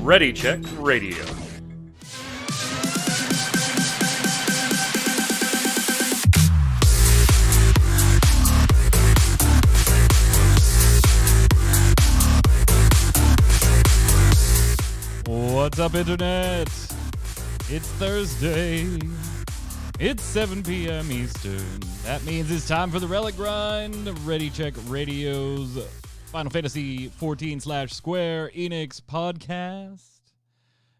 Ready Check Radio. What's up, Internet? It's Thursday. It's 7 p.m. Eastern. That means it's time for the Relic Grind, Ready Check Radio's Final Fantasy XIV / Square Enix podcast.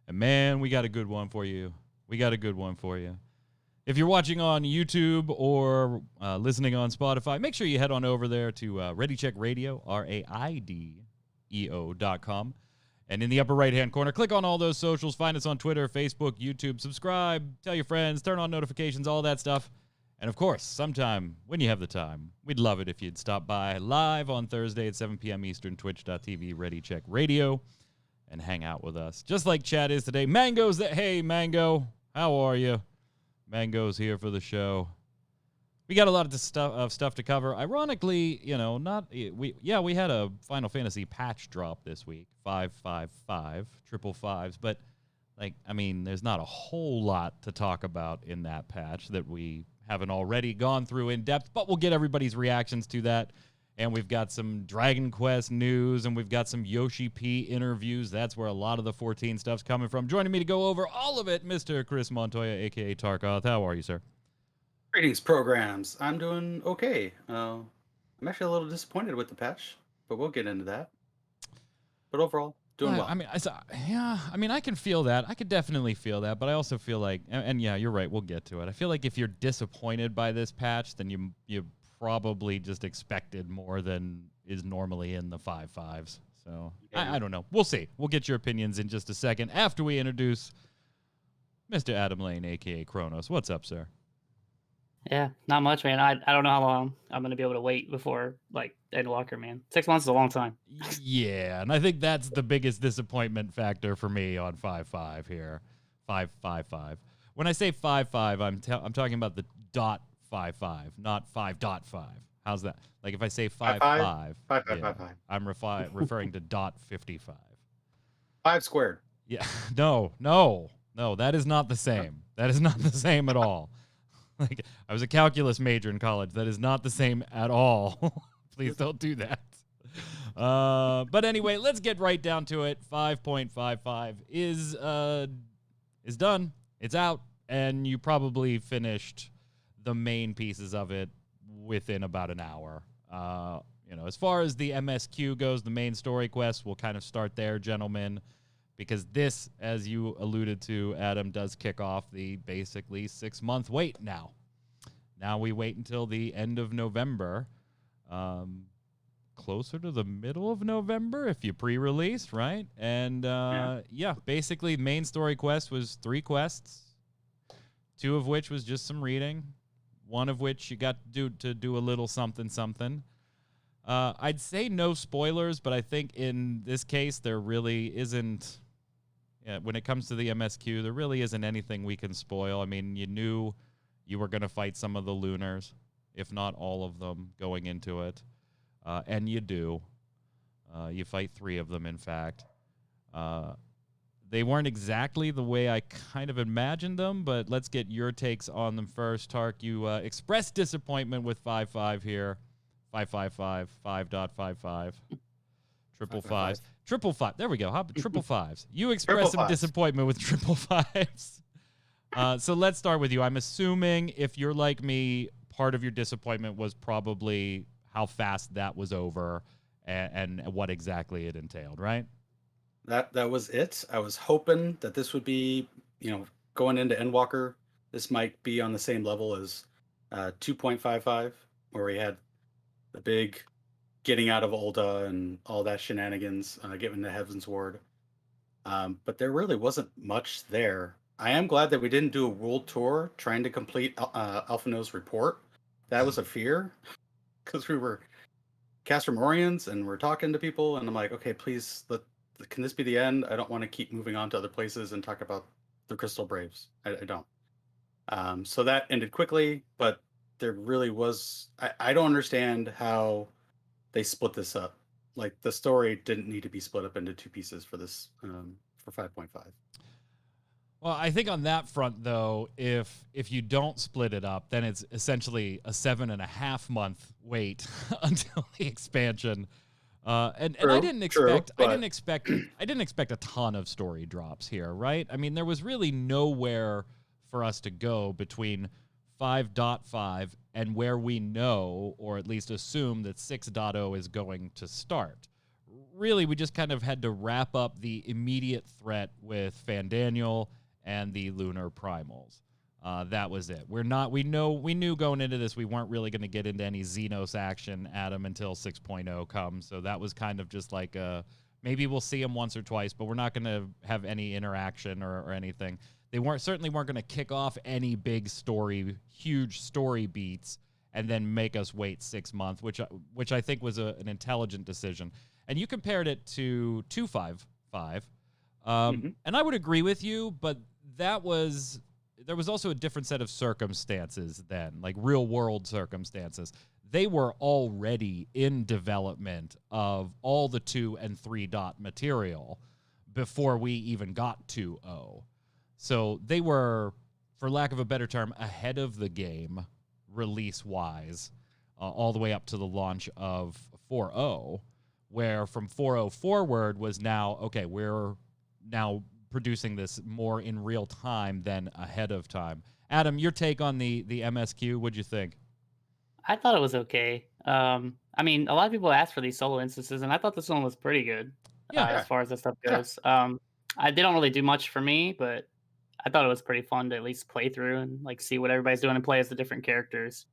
And man, we got a good one for you. If you're watching on YouTube or listening on Spotify, make sure you head on over there to Ready Check Radio, RAIDEO.com. And in the upper right-hand corner, click on all those socials. Find us on Twitter, Facebook, YouTube. Subscribe, tell your friends, turn on notifications, all that stuff. And, of course, sometime when you have the time, we'd love it if you'd stop by live on Thursday at 7 p.m. Eastern, twitch.tv, Ready Check Radio, and hang out with us. Just like Chad is today. Mango's that. Hey, Mango, how are you? Mango's here for the show. We got a lot of stuff to cover. Ironically, we had a Final Fantasy patch drop this week, 555, triple fives, but there's not a whole lot to talk about in that patch that we haven't already gone through in depth, but we'll get everybody's reactions to that. And we've got some Dragon Quest news, and we've got some YoshiP interviews. That's where a lot of the 14 stuff's coming from. Joining me to go over all of it, Mr. Chris Montoya, a.k.a. Tarkoth. How are you, sir? Greetings, programs. I'm doing okay. I'm actually a little disappointed with the patch, but we'll get into that. But overall, doing well. I can feel that. I could definitely feel that, but I also feel like, and yeah, you're right. We'll get to it. I feel like if you're disappointed by this patch, then you probably just expected more than is normally in the 5.5s. So I don't know. We'll see. We'll get your opinions in just a second after we introduce Mr. Adam Lane, a.k.a. Kronos. What's up, sir? Yeah, not much, man. I don't know how long I'm going to be able to wait before, Endwalker, man. 6 months is a long time. Yeah, and I think that's the biggest disappointment factor for me on 5.5 here. 5.5.5. When I say 5.5, I'm talking about the .55, not 5.5. How's that? Like if I say 5.5, 5.5. I'm referring to .55. 5 squared. Yeah, no, that is not the same. That is not the same at all. I was a calculus major in college. That is not the same at all. Please don't do that. But anyway, let's get right down to it. 5.55 is done. It's out, and you probably finished the main pieces of it within about an hour. As far as the MSQ goes, the main story quest, we'll kind of start there, gentlemen. Because this, as you alluded to, Adam, does kick off the basically 6-month wait now. Now we wait until the end of November, closer to the middle of November if you pre-release, right? And basically main story quest was 3 quests, 2 of which was just some reading, 1 of which you got to do a little something. I'd say no spoilers, but I think in this case there really isn't. Yeah, when it comes to the MSQ, there really isn't anything we can spoil. I mean, you knew you were going to fight some of the Lunars, if not all of them, going into it. And you do. You fight 3 of them, in fact. They weren't exactly the way I kind of imagined them, but let's get your takes on them first. Tark, you expressed disappointment with 5.5 here. 5.55, 5.55, triple fives. Triple five. There we go. Triple fives. You expressed some disappointment with triple fives. So let's start with you. I'm assuming if you're like me, part of your disappointment was probably how fast that was over and what exactly it entailed, right? That was it. I was hoping that this would be, going into Endwalker, this might be on the same level as 2.55, where we had the big getting out of Ulda and all that shenanigans, getting to Heaven's Ward. But there really wasn't much there. I am glad that we didn't do a world tour trying to complete Alphino's report. That was a fear, because we were Castermorians and we're talking to people, and I'm like, okay, please, can this be the end? I don't want to keep moving on to other places and talk about the Crystal Braves. I don't. So that ended quickly, but there really was... I don't understand how they split this up. Like the story didn't need to be split up into 2 pieces for this for 5.5. Well, I think on that front, though, if you don't split it up, then it's essentially a 7.5 month wait until the expansion. And I didn't expect a ton of story drops here, right? I mean, there was really nowhere for us to go between 5.5 and where we know, or at least assume, that 6.0 is going to start. Really, we just kind of had to wrap up the immediate threat with Fandaniel and the Lunar Primals. That was it. We knew going into this we weren't really going to get into any Xenos action, Adam, until 6.0 comes. So that was kind of just like maybe we'll see them once or twice, but we're not going to have any interaction or anything. They certainly weren't going to kick off any big story, huge story beats, and then make us wait 6 months, which I think was an intelligent decision. And you compared it to 2.5.5, and I would agree with you, but there was also a different set of circumstances then, like real world circumstances. They were already in development of all the 2 and 3 dot material before we even got to 2.0. So they were, for lack of a better term, ahead of the game release-wise, all the way up to the launch of 4.0, where from 4.0 forward was now, okay, we're now producing this more in real time than ahead of time. Adam, your take on the MSQ, what'd you think? I thought it was okay. I mean, a lot of people asked for these solo instances, and I thought this one was pretty good. As far as this stuff goes. They don't really do much for me, but I thought it was pretty fun to at least play through and like see what everybody's doing and play as the different characters.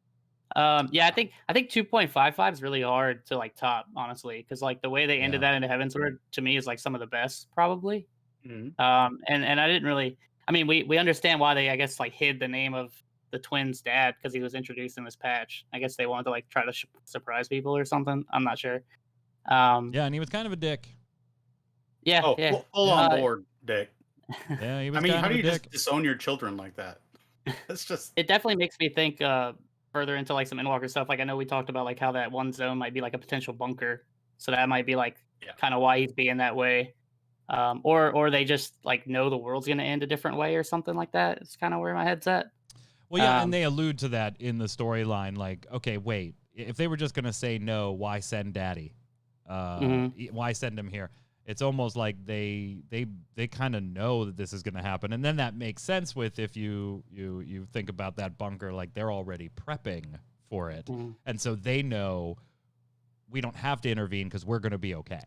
I think 2.55 is really hard to like top, honestly, because like the way they ended that into Heavensward to me is like some of the best, probably. And I didn't really. I mean, we understand why they, I guess, like hid the name of the twins' dad because he was introduced in this patch. I guess they wanted to like try to surprise people or something. I'm not sure. And he was kind of a dick. Yeah. Full on board, Dick. Yeah, he was. I mean, kind how of do a you dick. just disown your children like that? It's just. It definitely makes me think further into like some Endwalker stuff. Like I know we talked about like how that one zone might be like a potential bunker, so that might be like kind of why he's being that way. Or they just like know the world's gonna end a different way or something like that. It's kind of where my head's at. Well, yeah, and they allude to that in the storyline. Like, okay, wait, if they were just gonna say no, why send Daddy? Why send him here? It's almost like they kind of know that this is gonna happen, and then that makes sense with if you think about that bunker, like they're already prepping for it, and so they know we don't have to intervene because we're gonna be okay.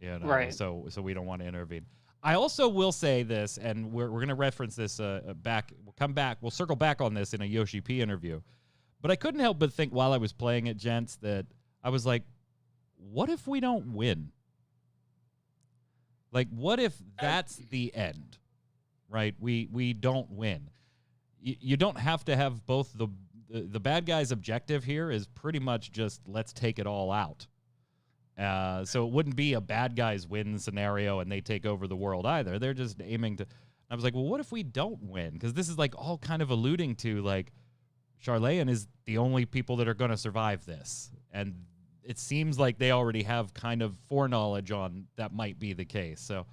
You know, right. So we don't want to intervene. I also will say this, and we're going to reference this back. We'll circle back on this in a YoshiP interview. But I couldn't help but think while I was playing it, gents, that I was like, what if we don't win? Like, what if that's the end, right? We don't win. You don't have to have both. The bad guy's objective here is pretty much just let's take it all out. So it wouldn't be a bad guys win scenario and they take over the world either. They're just aiming to. I was like, well, what if we don't win? Because this is like all kind of alluding to like Charlayan is the only people that are going to survive this. And it seems like they already have kind of foreknowledge on that might be the case. So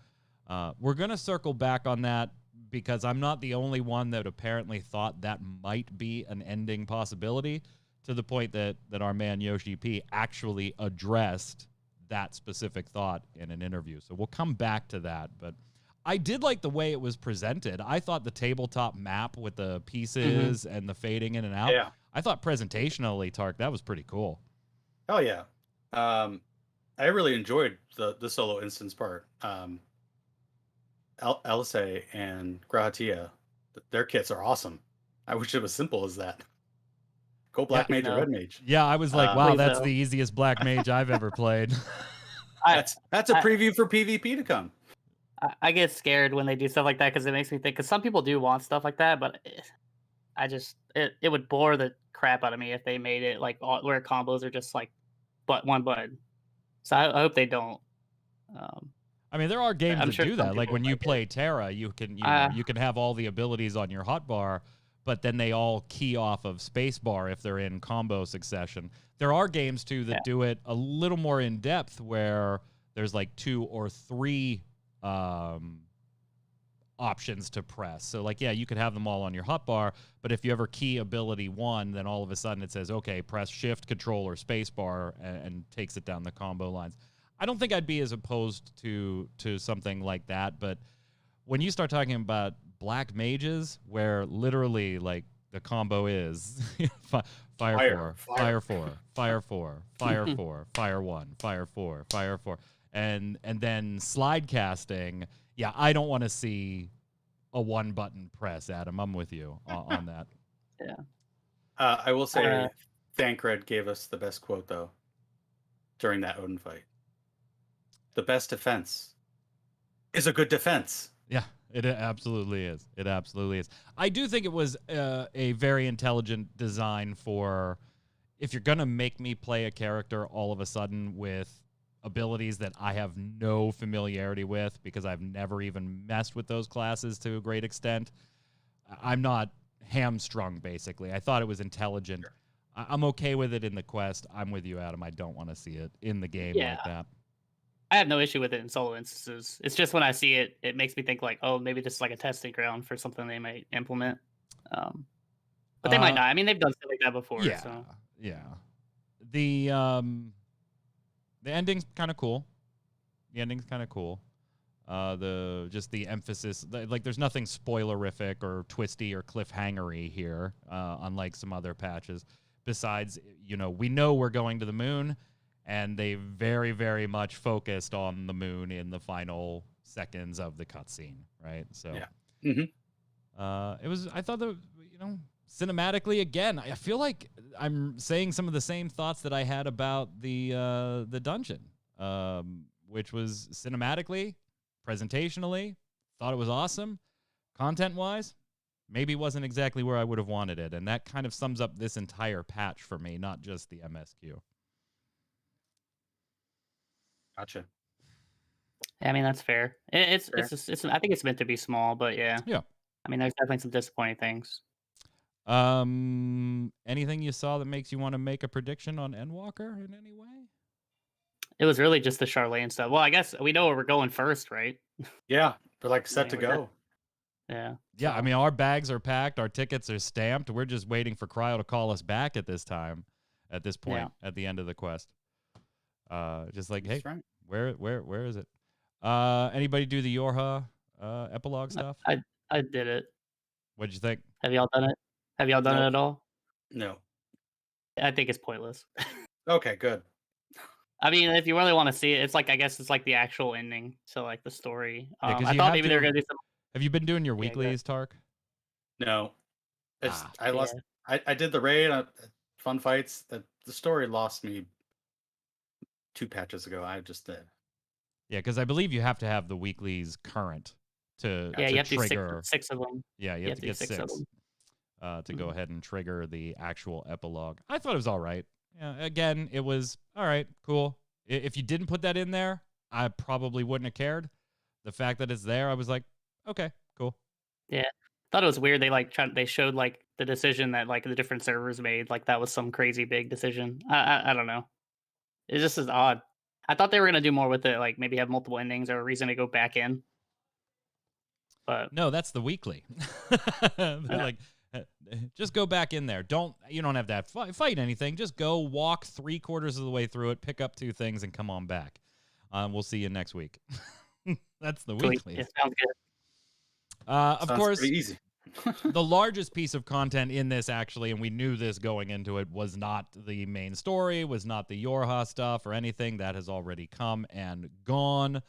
we're going to circle back on that because I'm not the only one that apparently thought that might be an ending possibility, to the point that our man YoshiP actually addressed that specific thought in an interview. So we'll come back to that. But I did like the way it was presented. I thought the tabletop map with the pieces and the fading in and out, I thought presentationally, Tark, that was pretty cool. Oh, yeah. I really enjoyed the solo instance part. Elisei and Grahatia, their kits are awesome. I wish it was simple as that. Go Black Mage or Red Mage. Yeah, I was like, wow, that's so. the easiest Black Mage I've ever played. That's a preview for PvP to come. I get scared when they do stuff like that because it makes me think. Because some people do want stuff like that, but it would bore the crap out of me if they made it like where combos are just like one button. So I hope they don't. I mean, there are games that do that. Like when you play it. Terra, you can have all the abilities on your hotbar, but then they all key off of spacebar if they're in combo succession. There are games, too, that do it a little more in depth where there's like 2 or 3 options to press. So, like, yeah, you could have them all on your hotbar, but if you ever key ability 1, then all of a sudden it says, okay, press shift, control, or spacebar, and takes it down the combo lines. I don't think I'd be as opposed to something like that, but when you start talking about black mages, where literally, like, the combo is fire 4, fire 4, fire 4, fire 4, fire 1, fire 4, fire 4, and then slide casting. Yeah, I don't want to see a 1-button press, Adam. I'm with you on that. Yeah. I will say, Thancred gave us the best quote, though, during that Odin fight. The best defense is a good defense. Yeah, it absolutely is. It absolutely is. I do think it was a very intelligent design for if you're going to make me play a character all of a sudden with abilities that I have no familiarity with because I've never even messed with those classes to a great extent. I'm not hamstrung, basically. I thought it was intelligent. Sure. I'm okay with it in the quest. I'm with you, Adam. I don't want to see it in the game like that. I have no issue with it in solo instances. It's just when I see it, it makes me think like, oh, maybe this is like a testing ground for something they might implement. But they might not. I mean, they've done stuff like that before. Yeah, so. Yeah. The ending's kind of cool. The emphasis, like, there's nothing spoilerific or twisty or cliffhangery here, unlike some other patches. Besides, we know we're going to the moon, and they very, very much focused on the moon in the final seconds of the cutscene, right? So, it was. I thought that cinematically, again, I feel like I'm saying some of the same thoughts that I had about the dungeon, which was cinematically, presentationally, thought it was awesome. Content-wise, maybe wasn't exactly where I would have wanted it, and that kind of sums up this entire patch for me, not just the MSQ. Gotcha. I mean, that's fair. It's I think it's meant to be small, but yeah. Yeah. I mean, there's definitely some disappointing things. Anything you saw that makes you want to make a prediction on Endwalker in any way? It was really just the Charlene stuff. Well, I guess we know where we're going first, right? Yeah, we're like set to go. Yeah. Yeah, I mean, our bags are packed, our tickets are stamped. We're just waiting for Cryo to call us back at this point, at the end of the quest. Just like, hey, right. Where is it? Anybody do the Yorha epilogue stuff? I did it. What'd you think? Have y'all done it? Have y'all done it at all? No. I think it's pointless. Okay, good. I mean, if you really want to see it, I guess it's like the actual ending to like the story. Yeah, I thought maybe they were gonna do some. Have you been doing your weeklies, Tark? No. I did the raid, fun fights. The story lost me 2 patches ago. I just did. Yeah, because I believe you have to have the weeklies current to you have trigger to do six of them. Yeah, you have to get 6 of them. To go ahead and trigger the actual epilogue. I thought it was all right. Yeah, again, it was all right, cool. If you didn't put that in there, I probably wouldn't have cared. The fact that it's there, I was like, okay, cool. Yeah, thought it was weird. They showed like the decision that like the different servers made. Like that was some crazy big decision. I don't know. It just is odd. I thought they were gonna do more with it, like maybe have multiple endings or a reason to go back in. But no, that's the weekly. Like, just go back in there. You don't have to fight anything. Just go walk 3/4 of the way through it, pick up 2 things, and come on back. We'll see you next week. That's the weekly. Yeah, sounds good. Sounds course, pretty easy. The largest piece of content in this, actually, and we knew this going into it, was not the main story, was not the Yorha stuff or anything. That has already come and gone.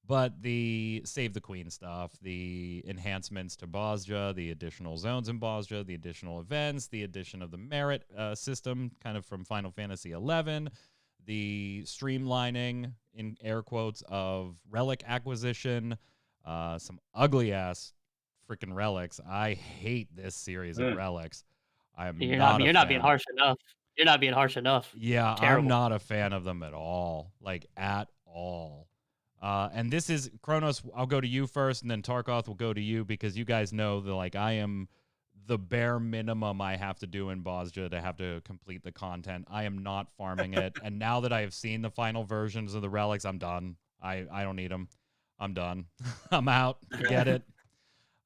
But the Save the Queen stuff, the enhancements to Bosja, the additional zones in Bosja, the additional events, the addition of the merit system, kind of from Final Fantasy XI, the streamlining, in air quotes, of relic acquisition, some ugly-ass freaking relics. I hate this series of relics. You're not being harsh enough. You're not being harsh enough. Yeah, Terrible. I'm not a fan of them at all. Like, at all. And this is, Kronos, I'll go to you first, and then Tarkoth will go to you, because you guys know that, like, I am the bare minimum I have to do in Bosja to have to complete the content. I am not farming it. And now that I have seen the final versions of the relics, I'm done. I don't need them. I'm done. I'm out. Forget it.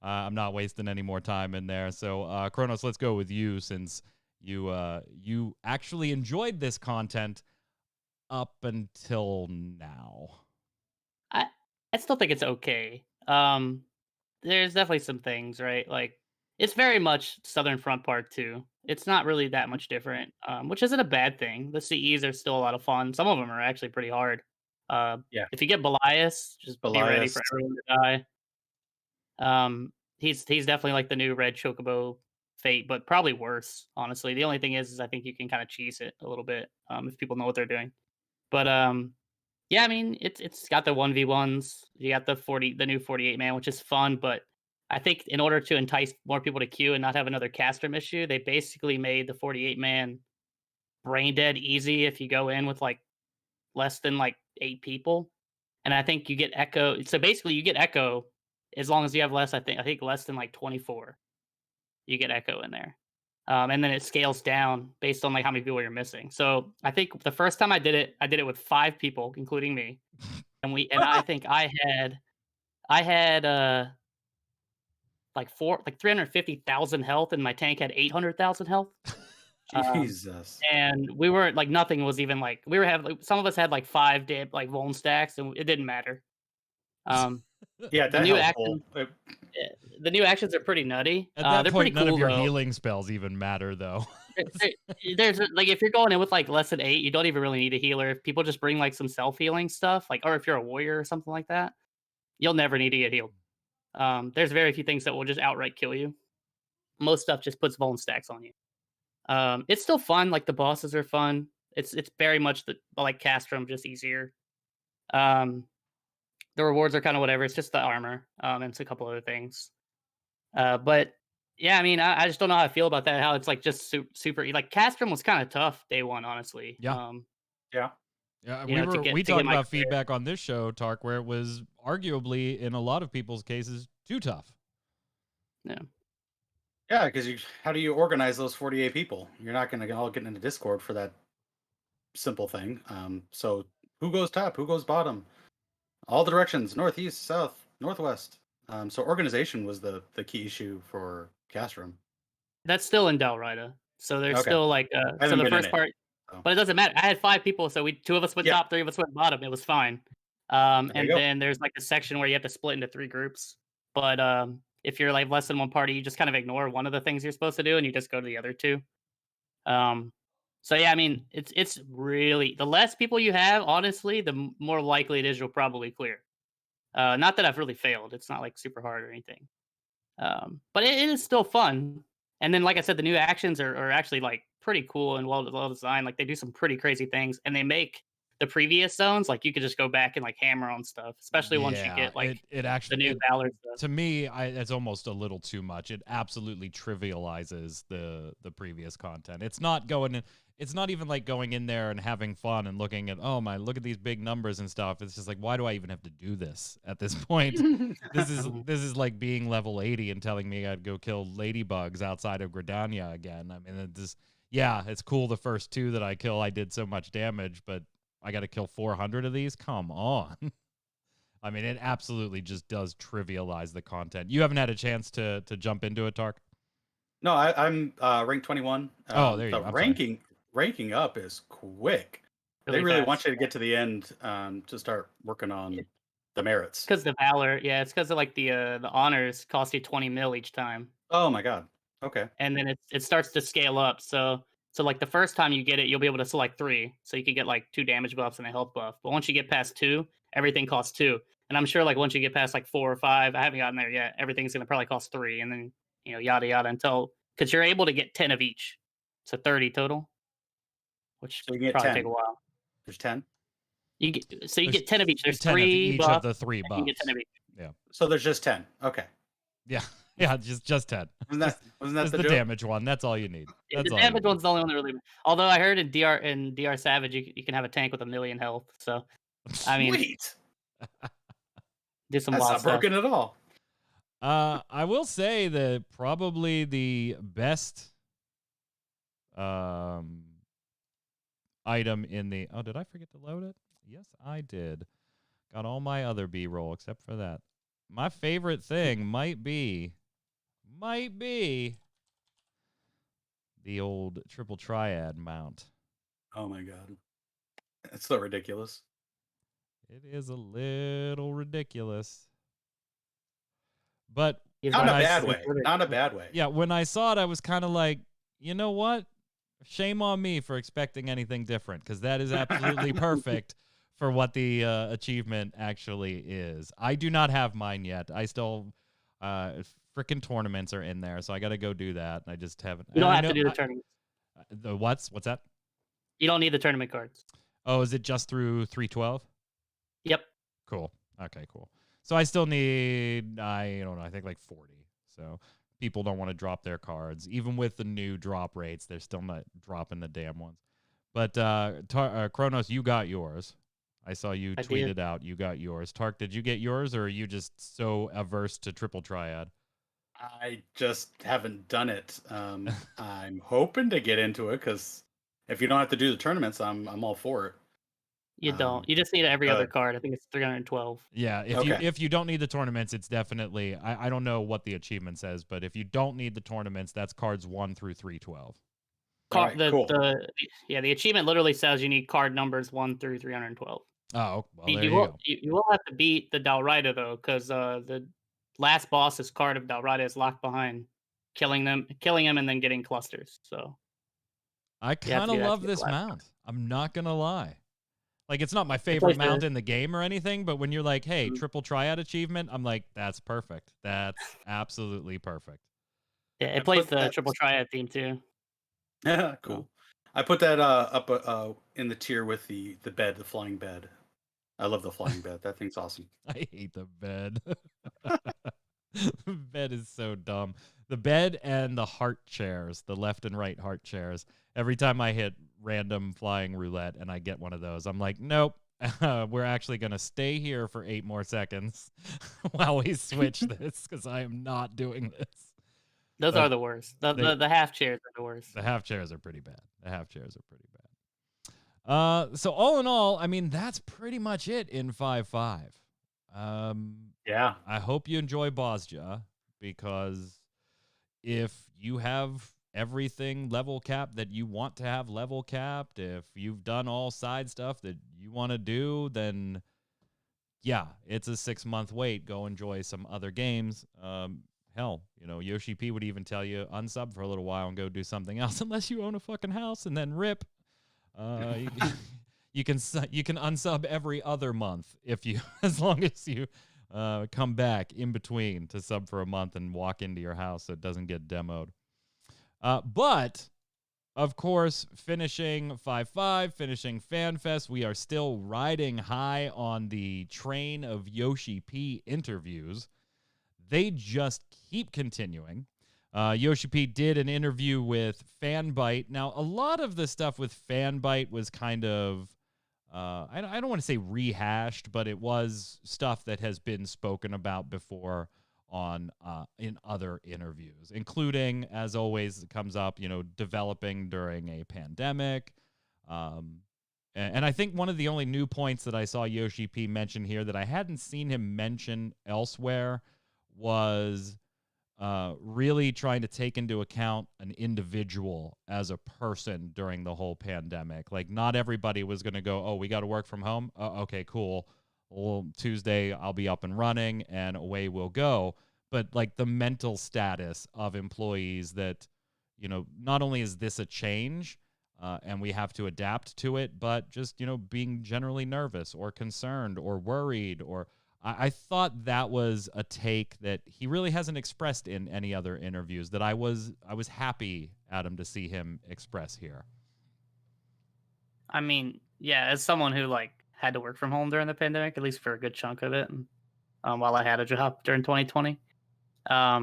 I'm not wasting any more time in there. So, Kronos, let's go with you, since you actually enjoyed this content up until now. I still think it's okay. There's definitely some things, right? Like it's very much Southern Front Part 2. It's not really that much different, which isn't a bad thing. The CEs are still a lot of fun. Some of them are actually pretty hard. Yeah. If you get Belias, just be ready Belias. for everyone to die. He's definitely like the new Red Chocobo Fate, but probably worse, honestly. The only thing is I think you can kind of cheese it a little bit if people know what they're doing. But yeah, I mean, it's got the 1v1s. You got the new 48 man, which is fun, but I think in order to entice more people to queue and not have another castrum issue, they basically made the 48 man brain dead easy if you go in with like less than like 8 people. And I think you get echo. So basically you get echo as long as you have less, I think less than like 24. You get echo in there. And then it scales down based on like how many people you're missing. So I think the first time I did it with 5 people, including me. And I think I had like 350,000 health and my tank had 800,000 health. Jesus. And we weren't like nothing was even like we were having like, some of us had like 5 like Vuln stacks and it didn't matter. Yeah, The that new helpful. the new actions are pretty nutty. At that They're point, pretty none cool of your though. healing spells even matter, though. There's like if you're going in with like less than 8, you don't even really need a healer. If people just bring like some self healing stuff, like or if you're a warrior or something like that, you'll never need to get healed. There's very few things that will just outright kill you. Most stuff just puts vuln stacks on you. It's still fun. Like the bosses are fun. It's very much like Castrum, just easier. The rewards are kind of whatever. It's just the armor. And it's a couple other things. But yeah, I mean, I just don't know how I feel about that. How it's like just super. Like Castrum was kind of tough day one, honestly. Yeah. Yeah. Yeah, You know, we to talked get my about career. feedback on this show, Tark, where it was arguably in a lot of people's cases too tough. Yeah. Yeah, because how do you organize those 48 people? You're not going to all get into Discord for that simple thing. So who goes top? Who goes bottom? All the directions: northeast, south, northwest. So organization was the key issue for Castrum. That's still in Dalrida. So there's Okay. still like I so haven't the been in first it. part, So. but it doesn't matter. I had 5 people, so 2 of us went Yeah. top, 3 of us went bottom. It was fine. There you And go. then there's like a section where you have to split into 3 groups. But if you're like less than one party, you just kind of ignore one of the things you're supposed to do and you just go to the other 2. So yeah, I mean, it's really the less people you have, honestly, the more likely it is you'll probably clear. Not that I've really failed. It's not like super hard or anything. But it is still fun. And then, like I said, the new actions are actually like pretty cool and well designed. Like they do some pretty crazy things, and they make the previous zones like you could just go back and like hammer on stuff, especially once you get like it the actually new Valor stuff. to me, it's almost a little too much. It absolutely trivializes the previous content. It's not going in. It's not even like going in there and having fun and looking at, oh my, look at these big numbers and stuff. It's just like, why do I even have to do this at this point? This is like being level 80 and telling me I'd go kill ladybugs outside of Gridania again. I mean, it's cool the first 2 that I kill, I did so much damage, but I got to kill 400 of these? Come on. I mean, it absolutely just does trivialize the content. You haven't had a chance to jump into it, Tark? No, I'm ranked 21. Oh, there you go. The ranking up is quick. They really want you to get to the end to start working on the merits. Because the Valor, yeah, it's because of like the honors cost you 20 mil each time. Oh my god. Okay. And then it starts to scale up. So like the first time you get it, you'll be able to select 3. So you can get like 2 damage buffs and a health buff. But once you get past 2, everything costs 2. And I'm sure like once you get past like 4 or 5, I haven't gotten there yet, everything's gonna probably cost 3. And then yada yada until because you're able to get 10 of each. So 30 total. Which so you get probably 10. take a while. There's 10. You get 10 of each. There's 10 3 of each buffs, of the 3 buffs. you get 10 of each. Yeah. So there's just 10. Okay. Yeah, just 10. Wasn't that the joke? damage one? That's all you need. Yeah, That's the all you damage need. one's the only one that really. Although I heard in DR Savage you can have a tank with 1,000,000 health. So I mean, Sweet. do some That's wild not stuff. broken at all. I will say that probably the best item in the... Oh, did I forget to load it? Yes, I did. Got all my other B-roll except for that. My favorite thing might be the old triple triad mount. Oh my god. It's so ridiculous. It is a little ridiculous. But Not in a when I bad s- way. Not in a bad way. yeah, when I saw it, I was kind of like, you know what? Shame on me for expecting anything different, because that is absolutely perfect for what the achievement actually is. I do not have mine yet. I still, freaking tournaments are in there, so I got to go do that. I just haven't. You don't and I have to know do the tournament. the what's that? You don't need the tournament cards. Oh, is it just through 312? Yep. Cool. Okay, cool. So I still need, I don't know, I think like 40. So people don't want to drop their cards. Even with the new drop rates, they're still not dropping the damn ones. But Kronos, you got yours. I saw you I tweeted did. out you got yours. Tark, did you get yours, or are you just so averse to triple triad? I just haven't done it. I'm hoping to get into it because if you don't have to do the tournaments, I'm all for it. You don't. You just need every other Good. card. I think it's 312. Yeah, Okay. if you don't need the tournaments, it's definitely I don't know what the achievement says, but if you don't need the tournaments, that's cards 1 through 312. All right, cool. The achievement literally says you need card numbers 1 through 312. Oh, well, there You you go. will have to beat the Dalrida though, because the last boss's card of Dalrida is locked behind, killing him, and then getting clusters. So I you have to kind do of that to love get the this last mount. I'm not going to lie. Like, it's not my It favorite plays mount the in the game or anything, but when you're like, hey, Mhm. triple triad achievement, I'm like, that's perfect. That's absolutely perfect. Yeah, I it plays put the that. triple triad theme too. Yeah, So cool. I put that up in the tier with the bed, the flying bed. I love the flying bed. That thing's awesome. I hate the bed. The bed is so dumb. The bed and the heart chairs, the left and right heart chairs. Every time I hit random flying roulette and I get one of those, I'm like, nope. We're actually going to stay here for 8 more seconds while we switch this, because I am not doing this. those But are the worst. they, The half chairs are the worst. the half chairs are pretty bad. The half chairs are pretty bad. So all in all, I mean, that's pretty much it in 5.5. Yeah. I hope you enjoy Bosja, because if you have everything level capped that you want to have level capped, if you've done all side stuff that you want to do, then yeah, it's a 6-month wait. Go enjoy some other games. Hell, YoshiP would even tell you unsub for a little while and go do something else, unless you own a fucking house, and then rip. You can unsub every other month if you, as long as you come back in between to sub for a month and walk into your house so it doesn't get demoed. But of course, finishing 5.5, finishing FanFest, we are still riding high on the train of YoshiP interviews. They just keep continuing. YoshiP did an interview with Fanbyte. Now, a lot of the stuff with Fanbyte was kind of, I don't want to say rehashed, but it was stuff that has been spoken about before on in other interviews, including, as always, it comes up, developing during a pandemic. And I think one of the only new points that I saw YoshiP mention here that I hadn't seen him mention elsewhere was really trying to take into account an individual as a person during the whole pandemic. Like, not everybody was going to go, oh, we got to work from home. Okay, cool. Well, Tuesday I'll be up and running and away we'll go. But like the mental status of employees that, not only is this a change and we have to adapt to it, but just, being generally nervous or concerned or worried, or I thought that was a take that he really hasn't expressed in any other interviews that I was happy, Adam, to see him express here. I mean, yeah, as someone who had to work from home during the pandemic, at least for a good chunk of it, while I had a job during 2020. Yeah, I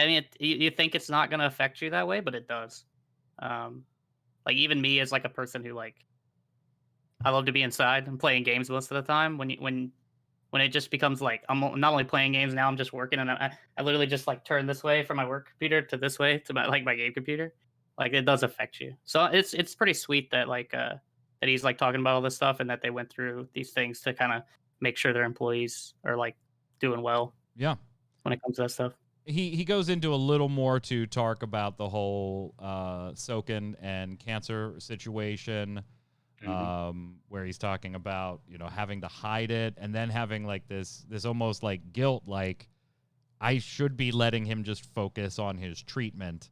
mean, you think it's not going to affect you that way, but it does. Even me as a person who I love to be inside and playing games most of the time. When when it just becomes like I'm not only playing games now, I'm just working, and I literally just like turn this way from my work computer to this way to my game computer. Like it does affect you. So it's pretty sweet that that he's like talking about all this stuff and that they went through these things to kind of make sure their employees are like doing well. Yeah. When it comes to that stuff. He goes into a little more to talk about the whole Soken and cancer situation, where he's talking about, you know, having to hide it and then having like this almost like guilt, like I should be letting him just focus on his treatment,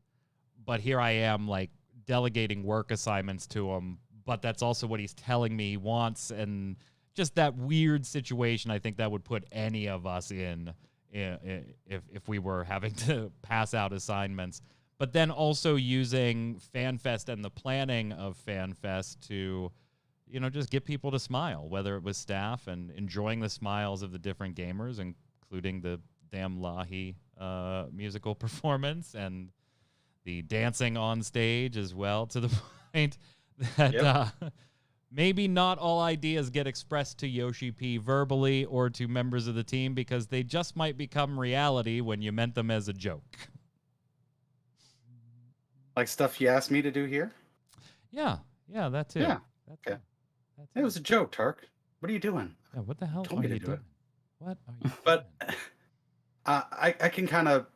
but here I am like delegating work assignments to him, but that's also what he's telling me he wants, and just that weird situation I think that would put any of us in if we were having to pass out assignments. But then also using FanFest and the planning of FanFest to, you know, just get people to smile, whether it was staff and enjoying the smiles of the different gamers, including the damn Lahi musical performance and the dancing on stage as well, to the point that maybe not all ideas get expressed to YoshiP verbally or to members of the team, because they just might become reality when you meant them as a joke. Like stuff you asked me to do here? Yeah, that too. Yeah. That It was a joke, Tark. What are you doing? Yeah, what the hell Told are me to you do doing? it. What are you But doing? I can kind of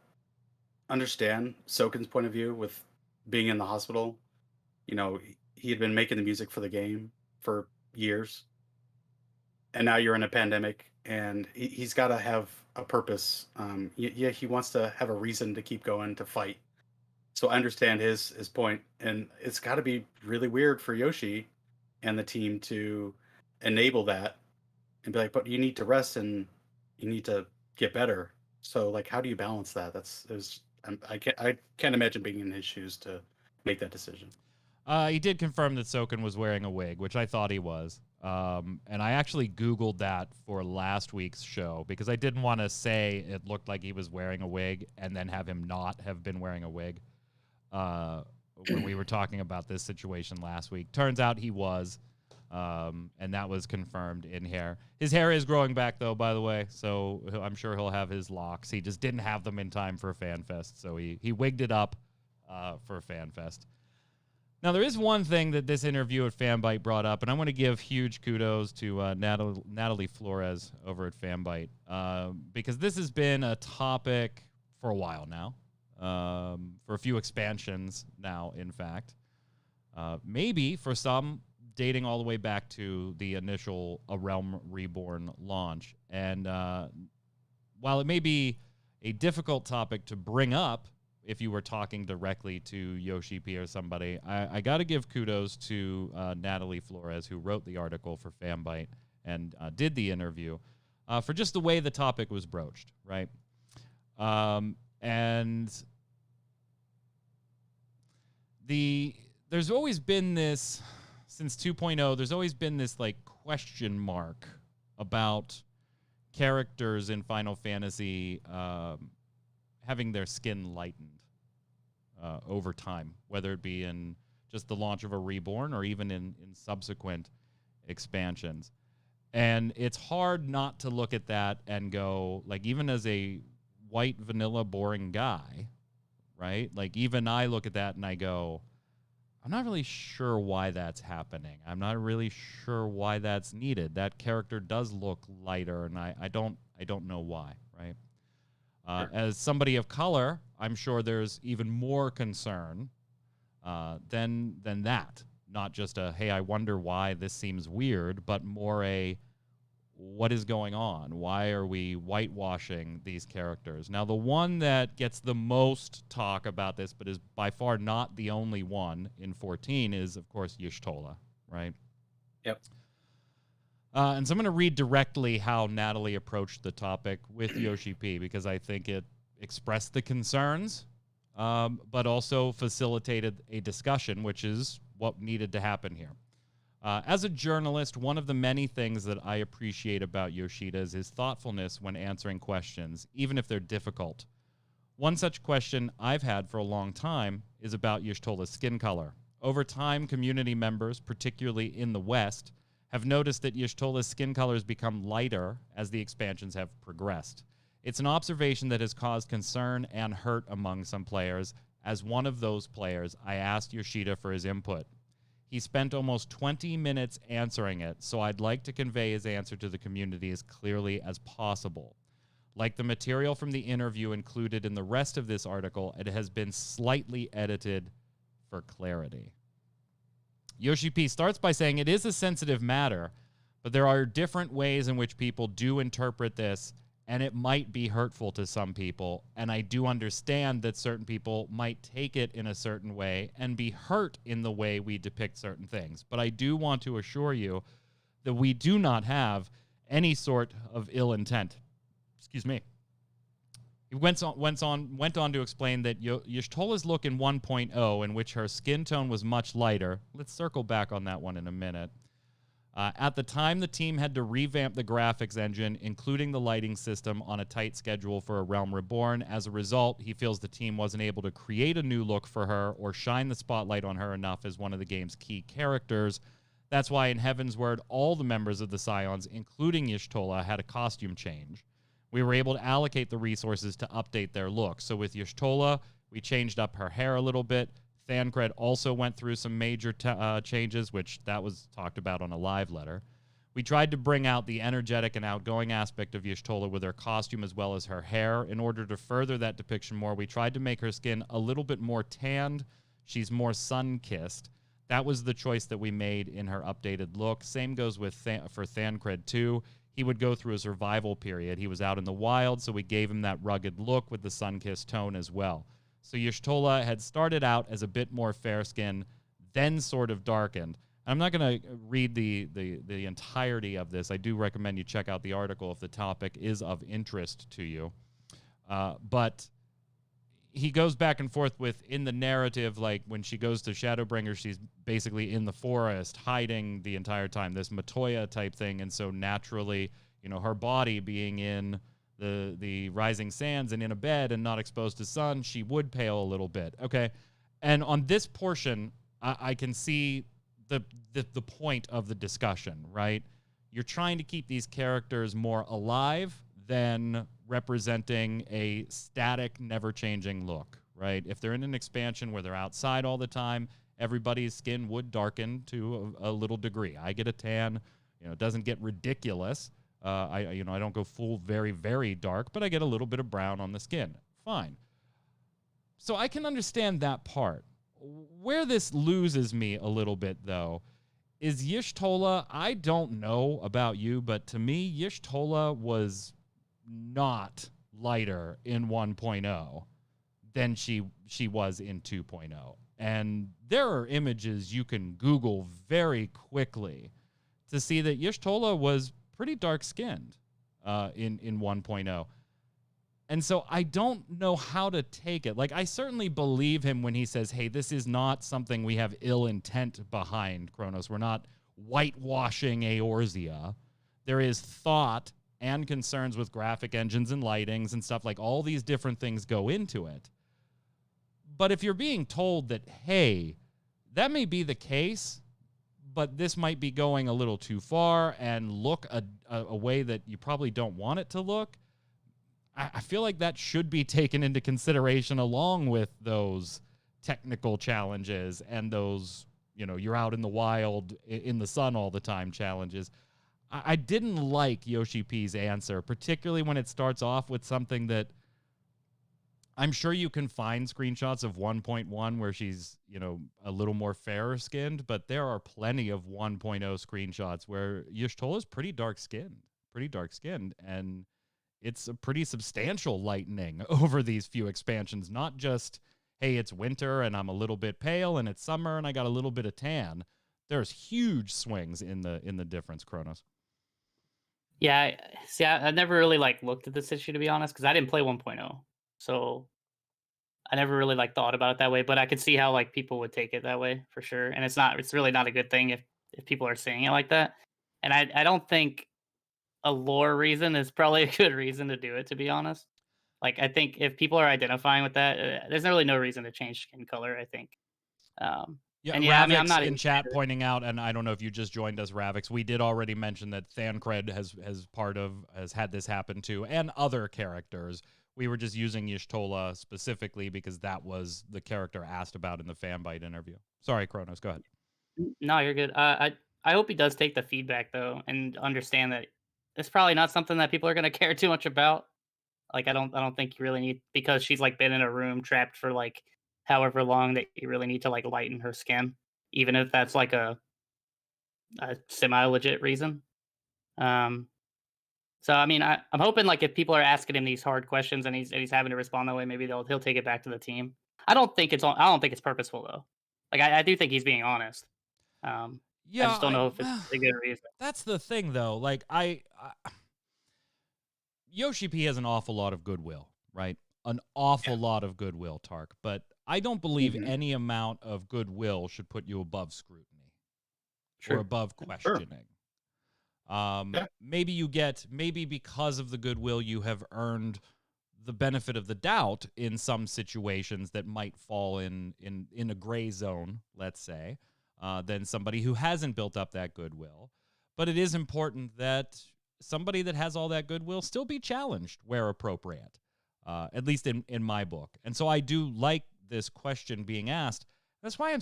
understand Soken's point of view with being in the hospital. You know, he had been making the music for the game for years, and now you're in a pandemic, and he's got to have a purpose. Yeah, he wants to have a reason to keep going, to fight. So I understand his point, and it's got to be really weird for Yoshi and the team to enable that and be like, but you need to rest and you need to get better. So like, how do you balance that? I can't imagine being in his shoes to make that decision. He did confirm that Soken was wearing a wig, which I thought he was. And I actually Googled that for last week's show because I didn't want to say it looked like he was wearing a wig and then have him not have been wearing a wig when we were talking about this situation last week. Turns out he was, and that was confirmed in hair. His hair is growing back, though, by the way, so I'm sure he'll have his locks. He just didn't have them in time for FanFest, so he wigged it up for FanFest. Now, there is one thing that this interview at Fanbyte brought up, and I want to give huge kudos to Natalie Flores over at Fanbyte, because this has been a topic for a while now, for a few expansions now, in fact. Maybe for some, dating all the way back to the initial A Realm Reborn launch. And while it may be a difficult topic to bring up, if you were talking directly to YoshiP or somebody, I got to give kudos to Natalie Flores, who wrote the article for Fanbyte and did the interview, for just the way the topic was broached, right? And there's always been this, since 2.0, there's always been this like question mark about characters in Final Fantasy having their skin lightened over time, whether it be in just the launch of a Reborn or even in subsequent expansions. And it's hard not to look at that and go, like, even as a white, vanilla, boring guy, right? Like, even I look at that and I go, I'm not really sure why that's happening. I'm not really sure why that's needed. That character does look lighter, and I don't know why, right? Sure. As somebody of color, I'm sure there's even more concern than that. Not just a, hey, I wonder why this seems weird, but more a, what is going on? Why are we whitewashing these characters? Now, the one that gets the most talk about this, but is by far not the only one in 14, is, of course, Y'shtola, right? Yep. And so I'm going to read directly how Natalie approached the topic with YoshiP, because I think it expressed the concerns, but also facilitated a discussion, which is what needed to happen here. As a journalist, one of the many things that I appreciate about Yoshida is his thoughtfulness when answering questions, even if they're difficult. One such question I've had for a long time is about Y'shtola's skin color. Over time, community members, particularly in the West, have noticed that Y'shtola's skin color has become lighter as the expansions have progressed. It's an observation that has caused concern and hurt among some players. As one of those players, I asked Yoshida for his input. He spent almost 20 minutes answering it, so I'd like to convey his answer to the community as clearly as possible. Like the material from the interview included in the rest of this article, it has been slightly edited for clarity. YoshiP starts by saying it is a sensitive matter, but there are different ways in which people do interpret this, and it might be hurtful to some people, and I do understand that certain people might take it in a certain way and be hurt in the way we depict certain things. But I do want to assure you that we do not have any sort of ill intent. Excuse me. He went on to explain that Y'shtola's look in 1.0, in which her skin tone was much lighter. Let's circle back on that one in a minute. At the time, the team had to revamp the graphics engine, including the lighting system, on a tight schedule for A Realm Reborn. As a result, he feels the team wasn't able to create a new look for her or shine the spotlight on her enough as one of the game's key characters. That's why in Heaven's Word, all the members of the Scions, including Y'shtola, had a costume change. We were able to allocate the resources to update their look. So with Y'shtola, we changed up her hair a little bit. Thancred also went through some major changes, which that was talked about on a live letter. We tried to bring out the energetic and outgoing aspect of Y'shtola with her costume as well as her hair. In order to further that depiction more, we tried to make her skin a little bit more tanned. She's more sun-kissed. That was the choice that we made in her updated look. Same goes with for Thancred, too. He would go through a survival period. He was out in the wild, so we gave him that rugged look with the sun-kissed tone as well. So Y'shtola had started out as a bit more fair-skinned, then sort of darkened. I'm not going to read the entirety of this. I do recommend you check out the article if the topic is of interest to you. But he goes back and forth with, in the narrative, like when she goes to Shadowbringer, she's basically in the forest, hiding the entire time, this Matoya type thing. And so naturally, you know, her body being in the rising sands and in a bed and not exposed to sun, she would pale a little bit. Okay. And on this portion, I can see the point of the discussion, right? You're trying to keep these characters more alive than representing a static, never-changing look, right? If they're in an expansion where they're outside all the time, everybody's skin would darken to a little degree. I get a tan, you know, it doesn't get ridiculous. I don't go full very, very dark, but I get a little bit of brown on the skin. Fine. So I can understand that part. Where this loses me a little bit, though, is Y'shtola. I don't know about you, but to me, Y'shtola was not lighter in 1.0 than she was in 2.0. And there are images you can Google very quickly to see that Y'shtola was pretty dark-skinned in 1.0. And so I don't know how to take it. Like, I certainly believe him when he says, hey, this is not something we have ill intent behind, Kronos. We're not whitewashing Eorzea. There is thought and concerns with graphic engines and lightings and stuff. Like, all these different things go into it. But if you're being told that, hey, that may be the case, but this might be going a little too far and look a way that you probably don't want it to look, I feel like that should be taken into consideration along with those technical challenges and those, you know, you're out in the wild in the sun all the time challenges. I didn't like YoshiP's answer, particularly when it starts off with something that I'm sure you can find screenshots of 1.1 where she's, you know, a little more fairer skinned, but there are plenty of 1.0 screenshots where Y'shtola is pretty dark skinned, and it's a pretty substantial lightening over these few expansions, not just, hey, it's winter and I'm a little bit pale, and it's summer and I got a little bit of tan. There's huge swings in the difference, Kronos. Yeah, I never really looked at this issue, to be honest, because I didn't play 1.0, so I never really thought about it that way. But I could see how people would take it that way for sure, and it's really not a good thing if people are saying it like that. And I don't think a lore reason is probably a good reason to do it, to be honest. I think if people are identifying with that, there's really no reason to change skin color, I think. Yeah, And Ravix I mean, I'm not in even chat pointing out, and I don't know if you just joined us, Ravix. We did already mention that Thancred has had this happen too, and other characters. We were just using Y'shtola specifically because that was the character asked about in the Fanbyte interview. Sorry, Kronos, go ahead. No, you're good. I hope he does take the feedback though and understand that it's probably not something that people are gonna care too much about. Like I don't think you really need, because she's like been in a room trapped for like however long, that you really need to like lighten her skin, even if that's like a semi legit reason. Um, so I mean, I'm hoping like if people are asking him these hard questions and he's having to respond that way, maybe he'll take it back to the team. I don't think it's purposeful though. Like I do think he's being honest. I Yeah, just don't know if it's a good reason. that's the thing though. Like YoshiP has an awful lot of goodwill, right? An awful lot of goodwill, Tark. But I don't believe any amount of goodwill should put you above scrutiny or above questioning. Maybe because of the goodwill, you have earned the benefit of the doubt in some situations that might fall in a gray zone, let's say, than somebody who hasn't built up that goodwill. But it is important that somebody that has all that goodwill still be challenged where appropriate, at least in my book. And so I do like this question being asked. That's why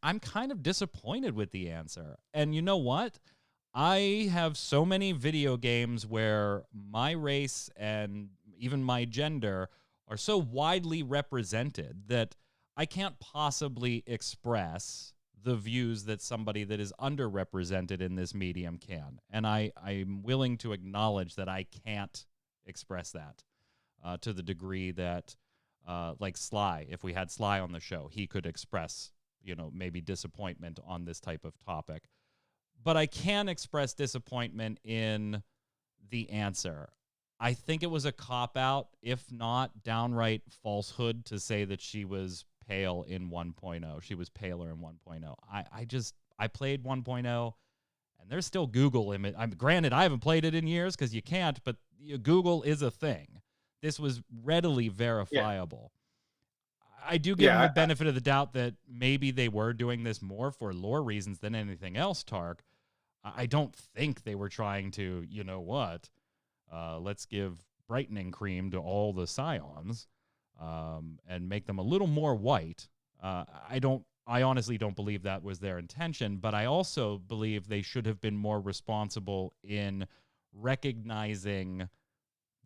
I'm kind of disappointed with the answer. And you know what? I have so many video games where my race and even my gender are so widely represented that I can't possibly express the views that somebody that is underrepresented in this medium can. And I'm willing to acknowledge that I can't express that to the degree that, like Sly, if we had Sly on the show, he could express, maybe disappointment on this type of topic. But I can express disappointment in the answer. I think it was a cop-out, if not downright falsehood, to say that she was pale in 1.0. She was paler in 1.0. I played 1.0, and there's still Google image. Granted, I haven't played it in years because you can't, but Google is a thing. This was readily verifiable. Yeah. I do give them the benefit of the doubt that maybe they were doing this more for lore reasons than anything else, Tark. I don't think they were trying to, let's give brightening cream to all the scions and make them a little more white. I honestly don't believe that was their intention, but I also believe they should have been more responsible in recognizing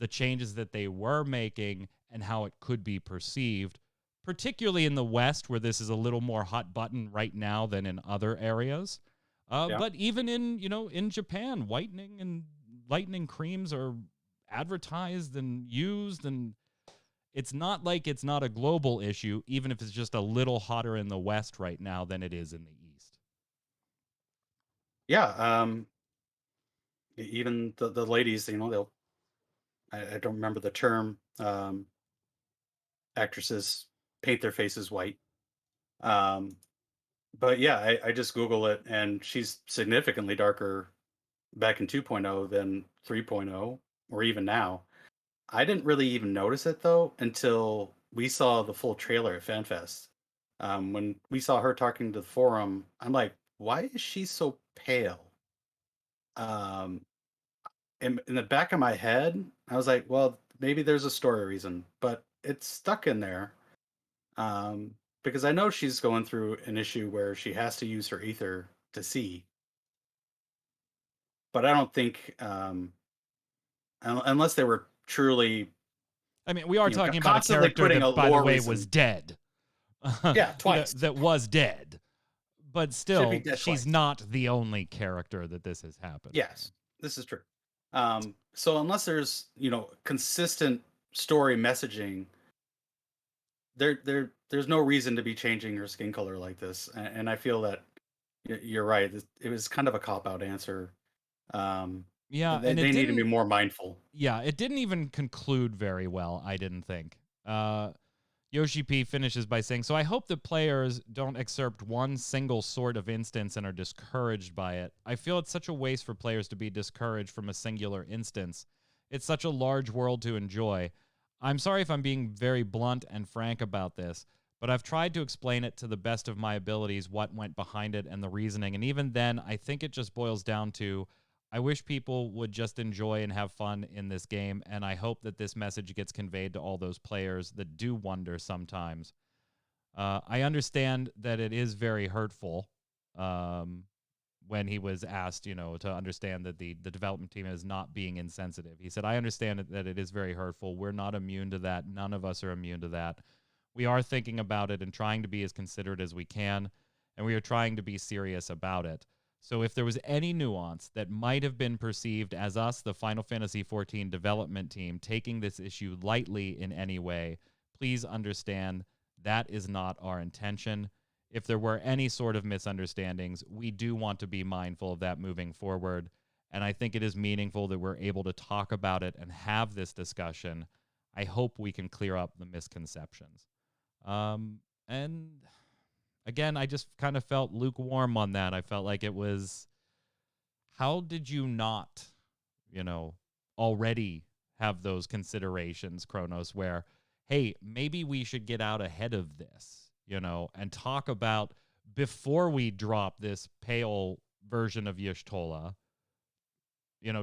the changes that they were making and how it could be perceived, particularly in the West, where this is a little more hot button right now than in other areas. But even in Japan, whitening and lightening creams are advertised and used, and it's not like it's not a global issue, even if it's just a little hotter in the West right now than it is in the East. Yeah. Even the ladies, they'll, I don't remember the term, actresses paint their faces white. But yeah, I just Google it, and she's significantly darker back in 2.0 than 3.0, or even now. I didn't really even notice it though until we saw the full trailer at FanFest. When we saw her talking to the forum, I'm like, why is she so pale? Um, in the back of my head, I was like, well, maybe there's a story reason, but it's stuck in there. Because I know she's going through an issue where she has to use her ether to see, but I don't think, unless they were truly, I mean, we are talking about a constantly character putting that, a by the lore way, reason. was dead. Yeah, twice. that was dead. But still, dead she's twice. not the only character that this has happened. Yes, this is true. So unless there's, consistent story messaging, there's no reason to be changing her skin color like this. And I feel that you're right. It was kind of a cop-out answer. Yeah, they need to be more mindful. Yeah, it didn't even conclude very well, I didn't think. YoshiP finishes by saying, so I hope that players don't excerpt one single sort of instance and are discouraged by it. I feel it's such a waste for players to be discouraged from a singular instance. It's such a large world to enjoy. I'm sorry if I'm being very blunt and frank about this, but I've tried to explain it to the best of my abilities, what went behind it and the reasoning. And even then, I think it just boils down to, I wish people would just enjoy and have fun in this game, and I hope that this message gets conveyed to all those players that do wonder sometimes. I understand that it is very hurtful when he was asked, to understand that the development team is not being insensitive. He said, I understand that it is very hurtful. We're not immune to that. None of us are immune to that. We are thinking about it and trying to be as considerate as we can, and we are trying to be serious about it. So if there was any nuance that might have been perceived as us, the Final Fantasy XIV development team, taking this issue lightly in any way, please understand that is not our intention. If there were any sort of misunderstandings, we do want to be mindful of that moving forward. And I think it is meaningful that we're able to talk about it and have this discussion. I hope we can clear up the misconceptions. And again, I just kind of felt lukewarm on that. I felt like it was, how did you not, already have those considerations, Kronos, where, hey, maybe we should get out ahead of this, and talk about, before we drop this pale version of Y'shtola,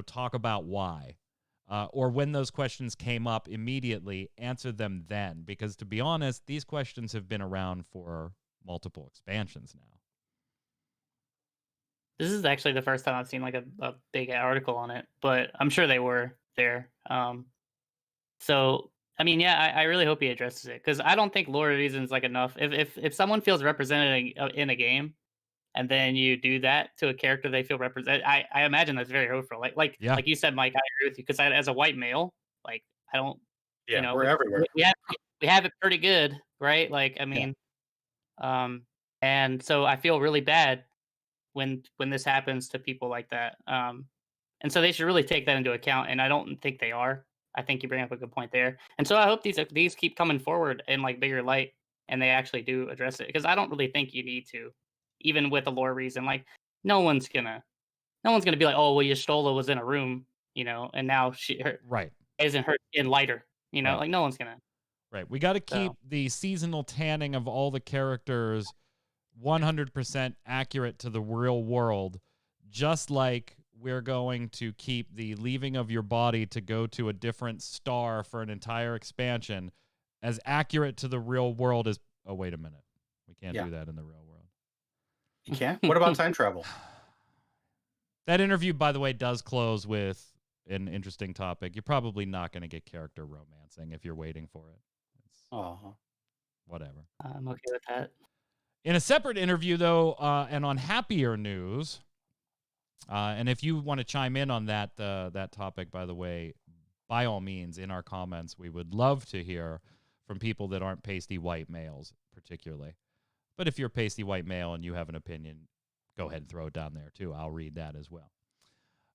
talk about why. Or when those questions came up immediately, answer them then. Because to be honest, these questions have been around for multiple expansions now. This is actually the first time I've seen like a big article on it, but I'm sure they were there. So I mean, yeah, I really hope he addresses it, because I don't think lore reasons like enough. If someone feels represented in a game, and then you do that to a character they feel represented, I imagine that's very hurtful. Yeah. Like you said, Mike, I agree with you, because as a white male, like I don't, Yeah, we're everywhere. We have it pretty good, right? Like I mean, and so I feel really bad when this happens to people like that. And so they should really take that into account, and I don't think they are. I think you bring up a good point there. And so I hope these keep coming forward in like bigger light, and they actually do address it, because I don't really think you need to, even with a lore reason. Like no one's gonna be like, oh well, Y'shtola was in a room, and now her Right. isn't her skin lighter, Right. like no one's gonna. Right. We got to keep the seasonal tanning of all the characters 100% accurate to the real world, just like we're going to keep the leaving of your body to go to a different star for an entire expansion as accurate to the real world as... Oh, wait a minute. We can't do that in the real world. You can't? What about time travel? That interview, by the way, does close with an interesting topic. You're probably not going to get character romancing if you're waiting for it. Whatever. I'm okay with that. In a separate interview, though, and on happier news, and if you want to chime in on that topic, by the way, by all means, in our comments, we would love to hear from people that aren't pasty white males, particularly. But if you're a pasty white male and you have an opinion, go ahead and throw it down there, too. I'll read that as well.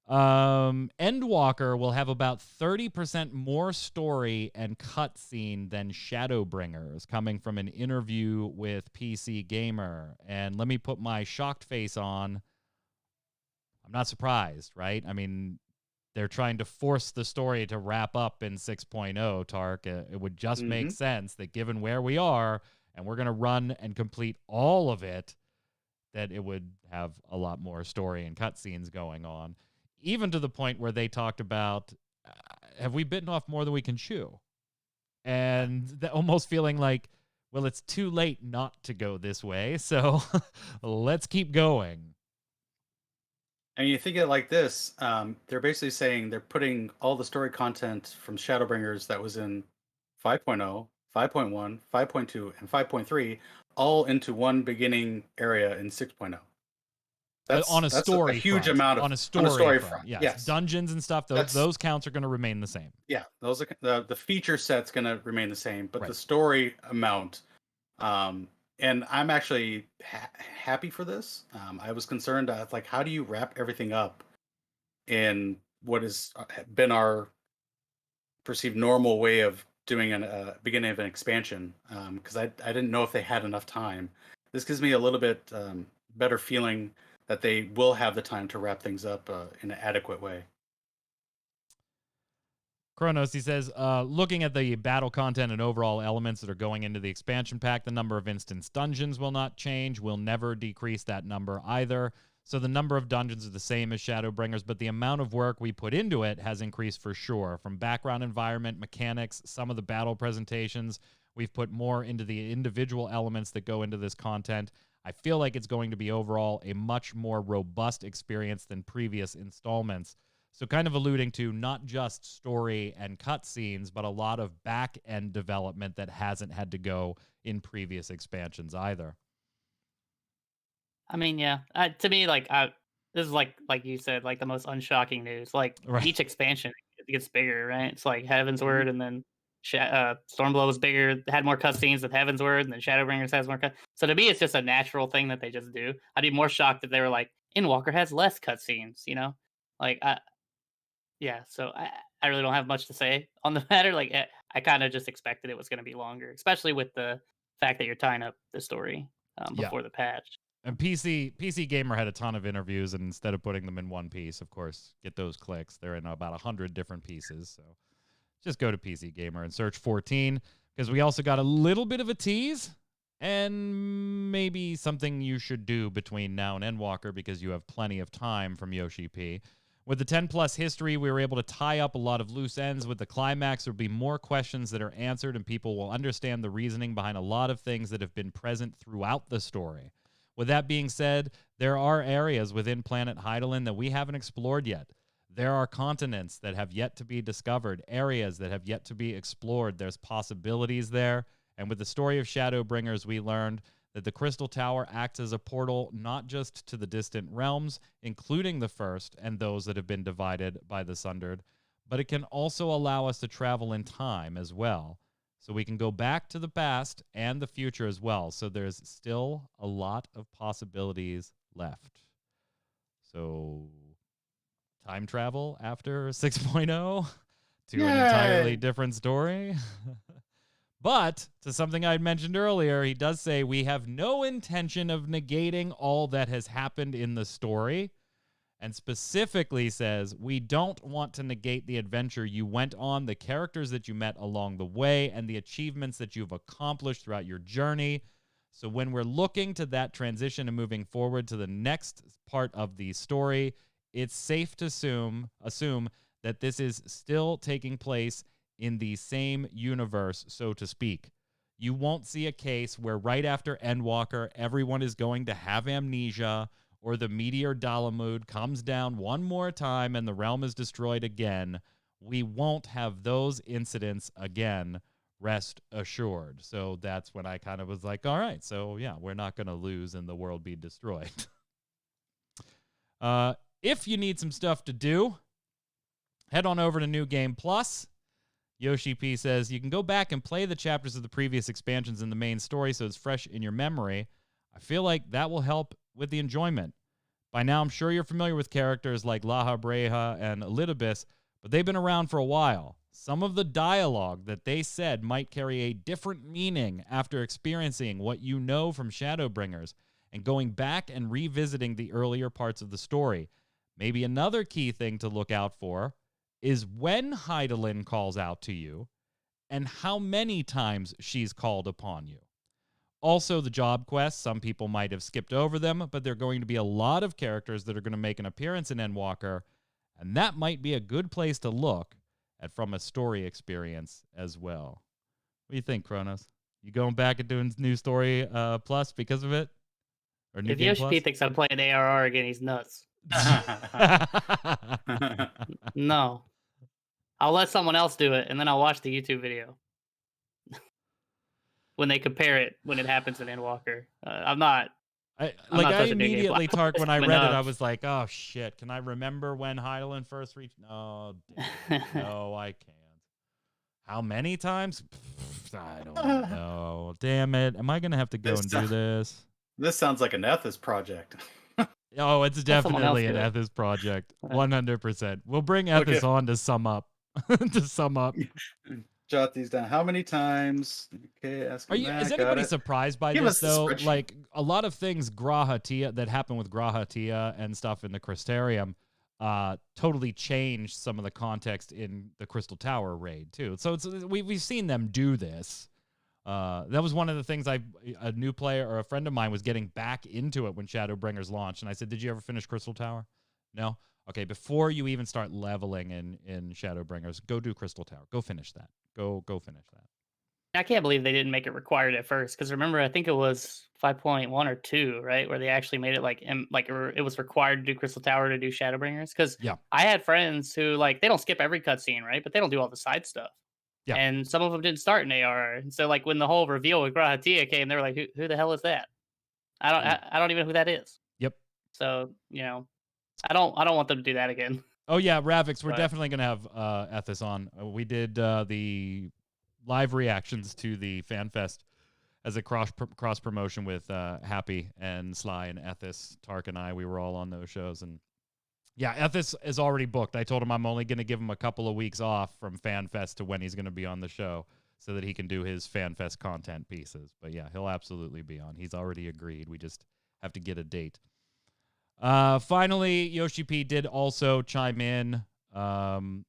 Endwalker will have about 30% more story and cutscene than Shadowbringers, coming from an interview with PC Gamer. And let me put my shocked face on. I'm not surprised, right? I mean, they're trying to force the story to wrap up in 6.0, Tark. It would just make sense that given where we are, and we're going to run and complete all of it, that it would have a lot more story and cutscenes going on. Even to the point where they talked about, have we bitten off more than we can chew? And almost feeling like, well, it's too late not to go this way, so let's keep going. And you think it like this, they're basically saying they're putting all the story content from Shadowbringers that was in 5.0, 5.1, 5.2, and 5.3 all into one beginning area in 6.0. That's on a story a huge front. amount of on a story front. front. Yes. Dungeons and stuff, those counts are going to remain the same. Yeah, those are the feature set's going to remain the same, but Right. the story amount, and I'm actually happy for this. I was concerned, like, how do you wrap everything up in what has been our perceived normal way of doing a beginning of an expansion? Because I didn't know if they had enough time. This gives me a little bit better feeling that they will have the time to wrap things up in an adequate way. Kronos, he says, looking at the battle content and overall elements that are going into the expansion pack, the number of instance dungeons will not change. We'll never decrease that number either. So the number of dungeons are the same as Shadowbringers, but the amount of work we put into it has increased for sure. From background environment, mechanics, some of the battle presentations, we've put more into the individual elements that go into this content. I feel like it's going to be overall a much more robust experience than previous installments. So kind of alluding to not just story and cutscenes, but a lot of back-end development that hasn't had to go in previous expansions either. I mean, yeah. To me, this is like you said, like the most unshocking news. Like Right. each expansion gets bigger, right? It's like Heaven's Word, and then Stormblood was bigger, had more cutscenes than Heaven's Word, and then Shadowbringers has more cut. So to me, it's just a natural thing that they just do. I'd be more shocked if they were like, Endwalker has less cutscenes. Like yeah. So I really don't have much to say on the matter. Like I kind of just expected it was going to be longer, especially with the fact that you're tying up the story before the patch. And PC Gamer had a ton of interviews, and instead of putting them in one piece, of course, get those clicks. They're in about 100 different pieces. So just go to PC Gamer and search 14, because we also got a little bit of a tease and maybe something you should do between now and Endwalker, because you have plenty of time from YoshiP. With the 10-plus history, we were able to tie up a lot of loose ends. With the climax, there will be more questions that are answered, and people will understand the reasoning behind a lot of things that have been present throughout the story. With that being said, there are areas within Planet Hydaelyn that we haven't explored yet. There are continents that have yet to be discovered, areas that have yet to be explored. There's possibilities there. And with the story of Shadowbringers, we learned that the Crystal Tower acts as a portal not just to the distant realms, including the First and those that have been divided by the Sundered, but it can also allow us to travel in time as well. So we can go back to the past and the future as well. So there's still a lot of possibilities left. So time travel after 6.0 to an entirely different story. But to something I mentioned earlier, he does say we have no intention of negating all that has happened in the story, and specifically says we don't want to negate the adventure you went on, the characters that you met along the way, and the achievements that you've accomplished throughout your journey. So when we're looking to that transition and moving forward to the next part of the story, it's safe to assume that this is still taking place in the same universe, so to speak. You won't see a case where right after Endwalker, everyone is going to have amnesia, or the meteor Dalamud comes down one more time and the realm is destroyed again. We won't have those incidents again, rest assured. So that's when I kind of was like, all right, so yeah, we're not going to lose and the world be destroyed. If you need some stuff to do, head on over to New Game Plus. YoshiP says, you can go back and play the chapters of the previous expansions in the main story so it's fresh in your memory. I feel like that will help with the enjoyment. By now, I'm sure you're familiar with characters like Laha Breha and Elidibus, but they've been around for a while. Some of the dialogue that they said might carry a different meaning after experiencing what you know from Shadowbringers and going back and revisiting the earlier parts of the story. Maybe another key thing to look out for is when Hydaelyn calls out to you and how many times she's called upon you. Also, the job quests, some people might have skipped over them, but there are going to be a lot of characters that are going to make an appearance in Endwalker, and that might be a good place to look at from a story experience as well. What do you think, Kronos? You going back and doing new story plus because of it? Or new if game YoshiP plus? thinks I'm playing ARR again, he's nuts. No. I'll let someone else do it, and then I'll watch the YouTube video. When they compare it, when it happens in Endwalker. I'm not I touching New Game immediately, Plus. Tark, when I Coming read it, up. I was like, oh, shit. Can I remember when Hydaelyn first reached? No, no, I can't. How many times? I don't know. Damn it. Am I going to have to go and do this? This sounds like an Ethos project. Oh, it's Let someone else definitely an do it. Ethos project. 100%. We'll bring Ethos on to sum up. Jot these down. How many times? Okay, is anybody surprised by Give this, us the though? spreadsheet. Like, a lot of things that happen with Grahatia and stuff in the Crystarium, totally changed some of the context in the Crystal Tower raid too. So we've seen them do this. That was one of the things a new player or a friend of mine was getting back into it when Shadowbringers launched, and I said, "Did you ever finish Crystal Tower?" No. Okay, before you even start leveling in Shadowbringers, go do Crystal Tower. Go finish that. Go finish that. I can't believe they didn't make it required at first, because remember, I think it was 5.1 or 2, right, where they actually made it it was required to do Crystal Tower to do Shadowbringers. Because Yeah. I had friends who they don't skip every cutscene, right, but they don't do all the side stuff. Yeah. And some of them didn't start in ARR, and so when the whole reveal with Grahatia came, they were like, "Who the hell is that? I don't even know who that is." Yep. So I don't want them to do that again. Oh yeah, Ravix, we're But- definitely gonna have Ethis on. We did the live reactions to the FanFest as a cross promotion with Happy and Sly and Ethis, Tark and I. We were all on those shows, and yeah, Ethis is already booked. I told him I'm only gonna give him a couple of weeks off from FanFest to when he's gonna be on the show, so that he can do his FanFest content pieces. But yeah, he'll absolutely be on. He's already agreed. We just have to get a date. Finally, YoshiP did also chime in on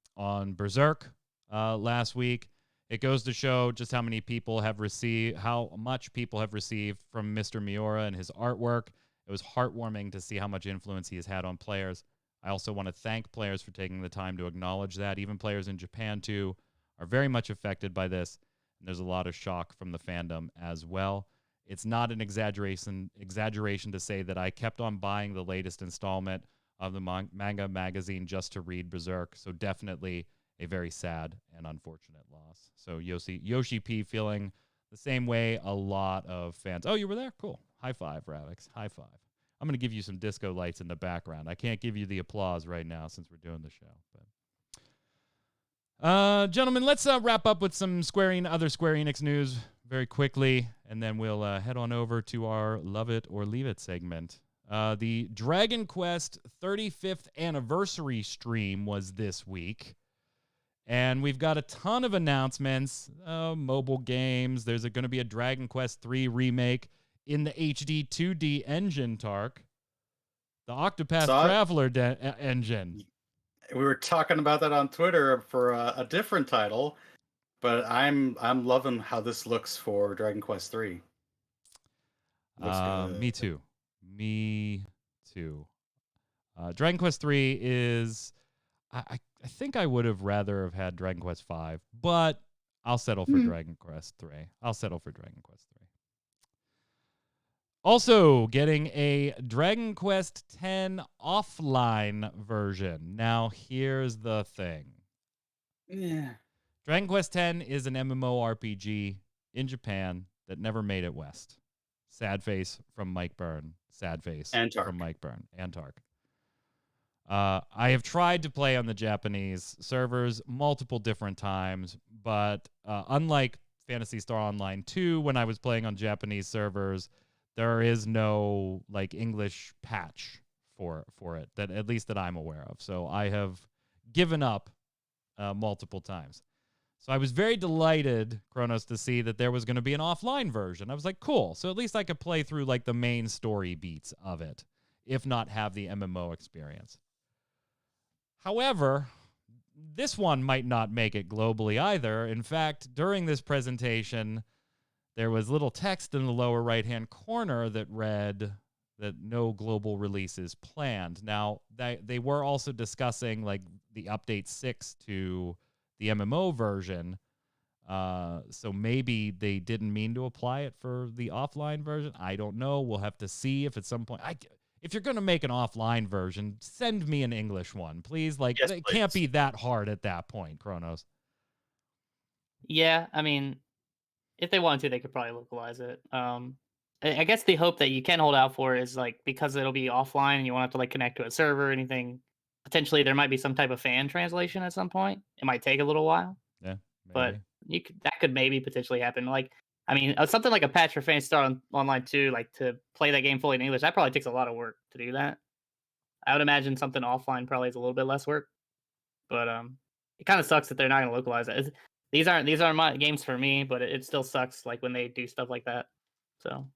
Berserk last week. It goes to show just how much people have received from Mr. Miura and his artwork. It was heartwarming to see how much influence he has had on players. I also want to thank players for taking the time to acknowledge that. Even players in Japan, too, are very much affected by this. And there's a lot of shock from the fandom as well. It's not an exaggeration to say that I kept on buying the latest installment of the manga magazine just to read Berserk. So definitely a very sad and unfortunate loss. So YoshiP feeling the same way a lot of fans. Oh, you were there? Cool. High five, Ravix. High five. I'm going to give you some disco lights in the background. I can't give you the applause right now since we're doing the show. But gentlemen, let's wrap up with some other Square Enix news very quickly, and then we'll head on over to our Love It or Leave It segment. The Dragon Quest 35th anniversary stream was this week, and we've got a ton of announcements, mobile games. There's going to be a Dragon Quest 3 remake in the HD 2D engine, Tark. The Octopath Traveler engine. We were talking about that on Twitter for a different title, but I'm loving how this looks for Dragon Quest 3. Me too. Dragon Quest 3 is... I think I would have rather have had Dragon Quest 5, but I'll settle for Dragon Quest 3. Also, getting a Dragon Quest X offline version. Now, here's the thing. Yeah. Dragon Quest X is an MMORPG in Japan that never made it west. Sad face from Mike Byrne. Sad face from Mike Byrne and Tark. I have tried to play on the Japanese servers multiple different times, but unlike Phantasy Star Online 2, when I was playing on Japanese servers, there is no English patch for it, that at least that I'm aware of. So I have given up multiple times. So I was very delighted, Kronos, to see that there was going to be an offline version. I was like, cool. So at least I could play through the main story beats of it, if not have the MMO experience. However, this one might not make it globally either. In fact, during this presentation, there was little text in the lower right-hand corner that read that no global release is planned. Now, they were also discussing the update 6 to the MMO version. So maybe they didn't mean to apply it for the offline version. I don't know. We'll have to see if at some point... If you're going to make an offline version, send me an English one, please. Yes, it can't be that hard at that point, Kronos. Yeah, I mean, if they wanted to, they could probably localize it. I guess the hope that you can hold out for is because it'll be offline and you won't have to connect to a server or anything. Potentially, there might be some type of fan translation at some point. It might take a little while. Yeah, maybe. But that could maybe potentially happen. Something like a patch for Phantasy Star Online 2, to play that game fully in English, that probably takes a lot of work to do that. I would imagine something offline probably is a little bit less work. But it kind of sucks that they're not going to localize it. These aren't my games for me, but it still sucks when they do stuff like that. So.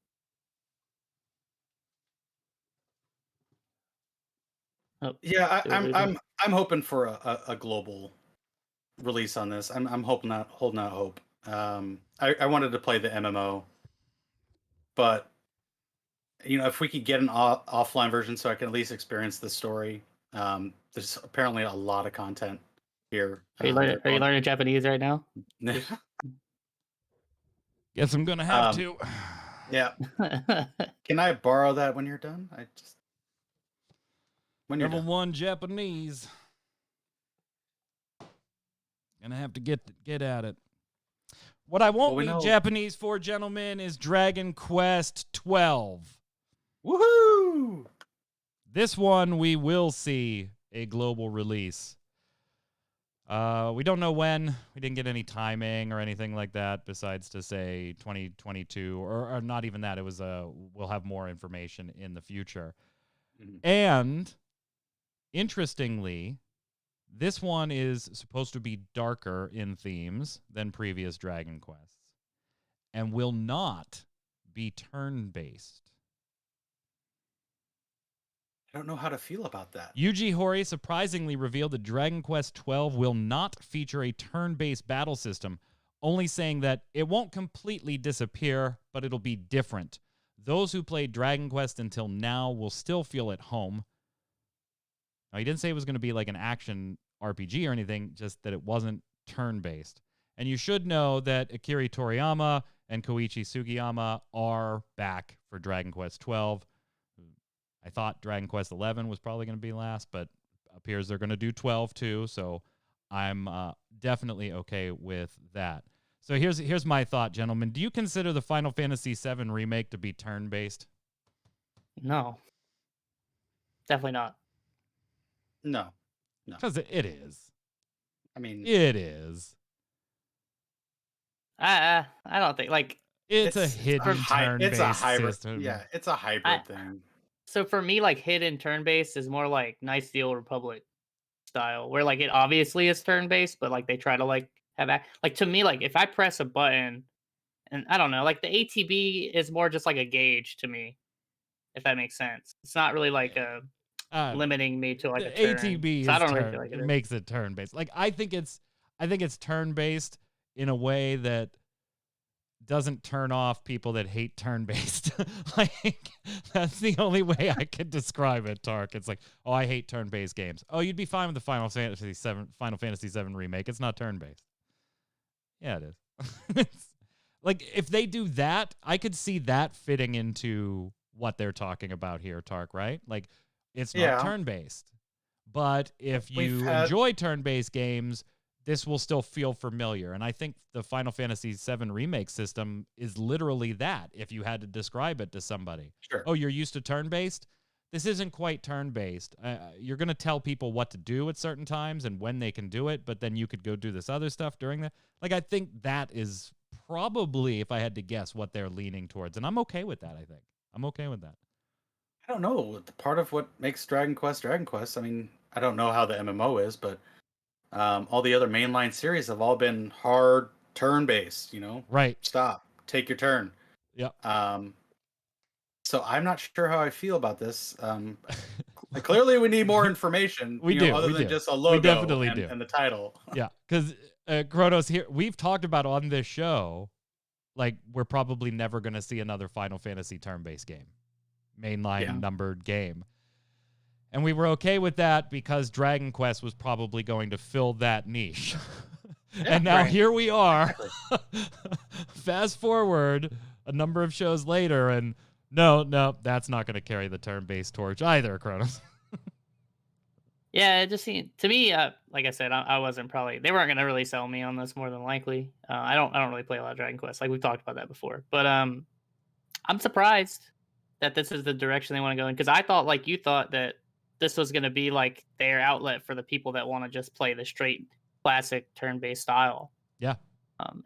Oh, Yeah, did we lose him? I'm hoping for a global release on this. I'm holding out hope. I wanted to play the MMO, but if we could get an offline version so I can at least experience the story. There's apparently a lot of content here. Are you learning Japanese right now? Guess I'm gonna have to. Yeah. Can I borrow that when you're done? When you're Level done. 1 Japanese. Gonna have to get at it. What I won't need Japanese for, gentlemen, is Dragon Quest XII. Woohoo! This one we will see a global release. We don't know when. We didn't get any timing or anything like that besides to say 2022 or not even that. It was we'll have more information in the future. Mm-hmm. And interestingly, this one is supposed to be darker in themes than previous Dragon Quests and will not be turn-based. I don't know how to feel about that. Yuji Horii surprisingly revealed that Dragon Quest XII will not feature a turn-based battle system, only saying that it won't completely disappear, but it'll be different. Those who played Dragon Quest until now will still feel at home. Now, he didn't say it was going to be like an action RPG or anything, just that it wasn't turn-based. And you should know that Akira Toriyama and Koichi Sugiyama are back for Dragon Quest XII. I thought Dragon Quest XI was probably going to be last, but appears they're going to do 12 too, so I'm definitely okay with that. So here's my thought, gentlemen. Do you consider the Final Fantasy VII Remake to be turn-based? No. Definitely not. No. Because it is. I mean... It is. I don't think, like... It's a hidden turn-based system. Yeah, it's a hybrid thing. So for me, like, hidden turn-based is more like Knights of the Old Republic style, where, like, it obviously is turn-based, but, like, they try to, like, have... Like, to me, like, if I press a button, and I don't know, like, the ATB is more just like a gauge to me, if that makes sense. It's not really, like, limiting me to, like, a turn. ATB so I don't really feel like it makes it turn-based. Like, I think it's turn-based in a way that doesn't turn off people that hate turn-based. Like, that's the only way I could describe it, Tark. It's like, oh, I hate turn-based games. Oh, you'd be fine with the Final Fantasy VII Remake. It's not turn-based. Yeah, it is. Like, if they do that, I could see that fitting into what they're talking about here, Tark, right? Like, it's not turn-based. But if you enjoy turn-based games, this will still feel familiar. And I think the Final Fantasy VII Remake system is literally that, if you had to describe it to somebody. Sure. Oh, you're used to turn-based? This isn't quite turn-based. You're going to tell people what to do at certain times and when they can do it, but then you could go do this other stuff during that. Like, I think that is probably, if I had to guess, what they're leaning towards. And I'm okay with that, I think. I'm okay with that. I don't know. Part of what makes Dragon Quest, I mean, I don't know how the MMO is, but all the other mainline series have all been hard turn-based, Right. Stop. Take your turn. Yep. So I'm not sure how I feel about this. Clearly, we need more information. Other than just a logo. We definitely and the title. Yeah, because Kronos, here we've talked about on this show, like, we're probably never going to see another Final Fantasy turn-based game, mainline numbered game. And we were okay with that because Dragon Quest was probably going to fill that niche. And now here we are. Exactly. Fast forward a number of shows later, and no, that's not going to carry the turn-based torch either, Kronos. Yeah, it just seemed to me, like I said, I wasn't probably... They weren't going to really sell me on this more than likely. I don't really play a lot of Dragon Quest. Like, we've talked about that before. But I'm surprised that this is the direction they want to go in, because I thought, like you thought, that this was going to be like their outlet for the people that want to just play the straight classic turn-based style. Yeah.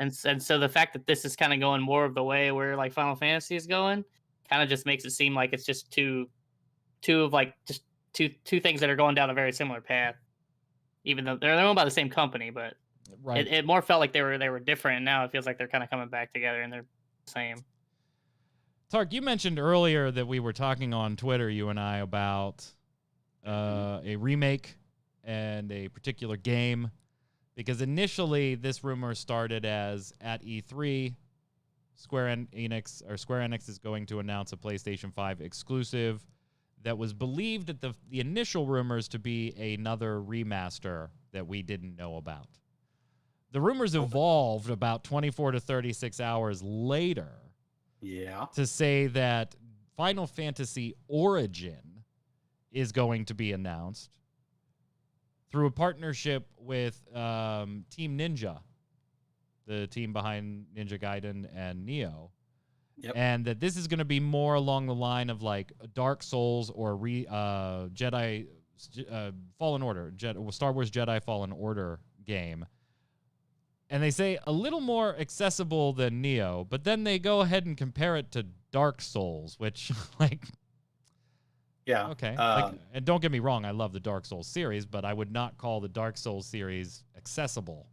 And so the fact that this is kind of going more of the way where, like, Final Fantasy is going kind of just makes it seem like it's just two things that are going down a very similar path, even though they're owned by the same company. But it more felt like they were different, and now it feels like they're kind of coming back together and they're the same. Tark, you mentioned earlier that we were talking on Twitter, you and I, about a remake and a particular game, because initially this rumor started as at E3, Square Enix is going to announce a PlayStation 5 exclusive that was believed at the initial rumors to be another remaster that we didn't know about. The rumors evolved about 24 to 36 hours later to say that Final Fantasy Origin is going to be announced through a partnership with Team Ninja, the team behind Ninja Gaiden and Neo. Yep. And that this is going to be more along the line of like Dark Souls or Jedi Fallen Order, Star Wars Jedi Fallen Order game. And they say a little more accessible than Neo, but then they go ahead and compare it to Dark Souls, which like, yeah, okay. And don't get me wrong, I love the Dark Souls series, but I would not call the Dark Souls series accessible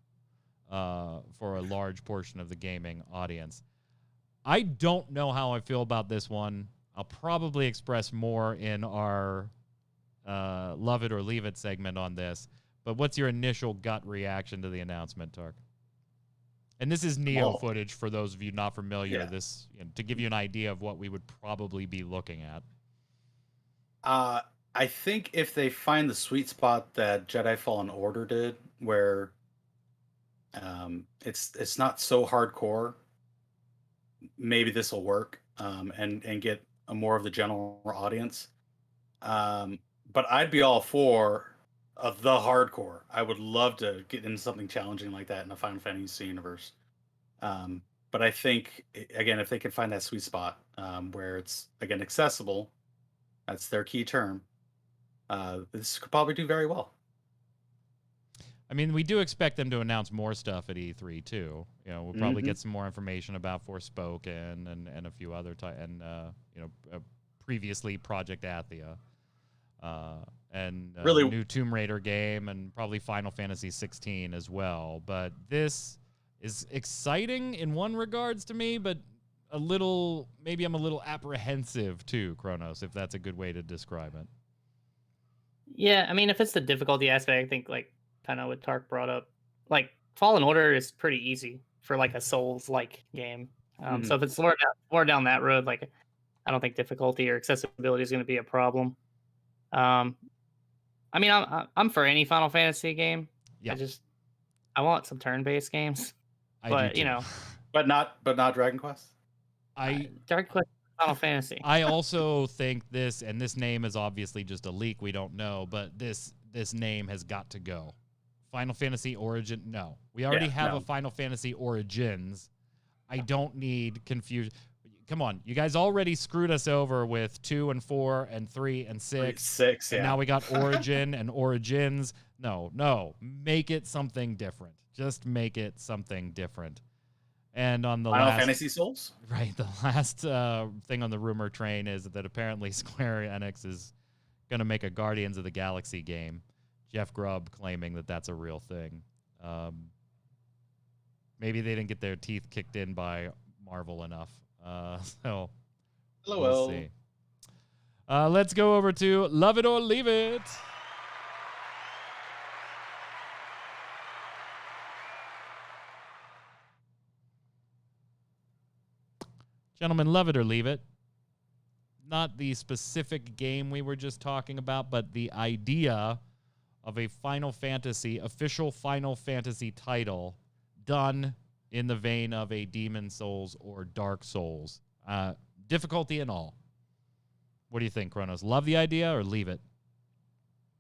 for a large portion of the gaming audience. I don't know how I feel about this one. I'll probably express more in our Love It or Leave It segment on this. But what's your initial gut reaction to the announcement, Tark? And this is Neo footage for those of you not familiar. This to give you an idea of what we would probably be looking at. I think if they find the sweet spot that Jedi Fallen Order did, where it's not so hardcore, maybe this will work and get a more of the general audience. But I'd be all for the hardcore. I would love to get into something challenging like that in the Final Fantasy universe. But I think, again, if they can find that sweet spot where it's, again, accessible, that's their key term, this could probably do very well. I mean, we do expect them to announce more stuff at E3 too. We'll probably get some more information about Forspoken and a few other previously Project Athia, and really new Tomb Raider game, and probably Final Fantasy XVI as well. But this is exciting in one regards to me, but maybe I'm a little apprehensive too, Kronos, if that's a good way to describe it. Yeah, I mean, if it's the difficulty aspect, I think like kind of what Tark brought up, like Fallen Order is pretty easy for like a Souls-like game. So if it's more down that road, like I don't think difficulty or accessibility is going to be a problem. I mean, I'm for any Final Fantasy game. Yeah. I want some turn-based games, but do too. but not Dragon Quest. Dragon Quest, Final Fantasy. I also think this name is obviously just a leak. We don't know, but this name has got to go. Final Fantasy Origin, no. We already have a Final Fantasy Origins. I don't need confusion. Come on, you guys already screwed us over with 2 and 4 and 3 and 6. And now we got Origin and Origins. No, make it something different. Just make it something different. And on the Final Fantasy Souls? Right, the last thing on the rumor train is that apparently Square Enix is going to make a Guardians of the Galaxy game. Jeff Grubb claiming that that's a real thing. Maybe they didn't get their teeth kicked in by Marvel enough. So we'll see. Let's go over to Love It or Leave It. Gentlemen, love it or leave it. Not the specific game we were just talking about, but the idea of a official Final Fantasy title done in the vein of a Demon Souls or Dark Souls. Difficulty and all. What do you think, Kronos? Love the idea or leave it?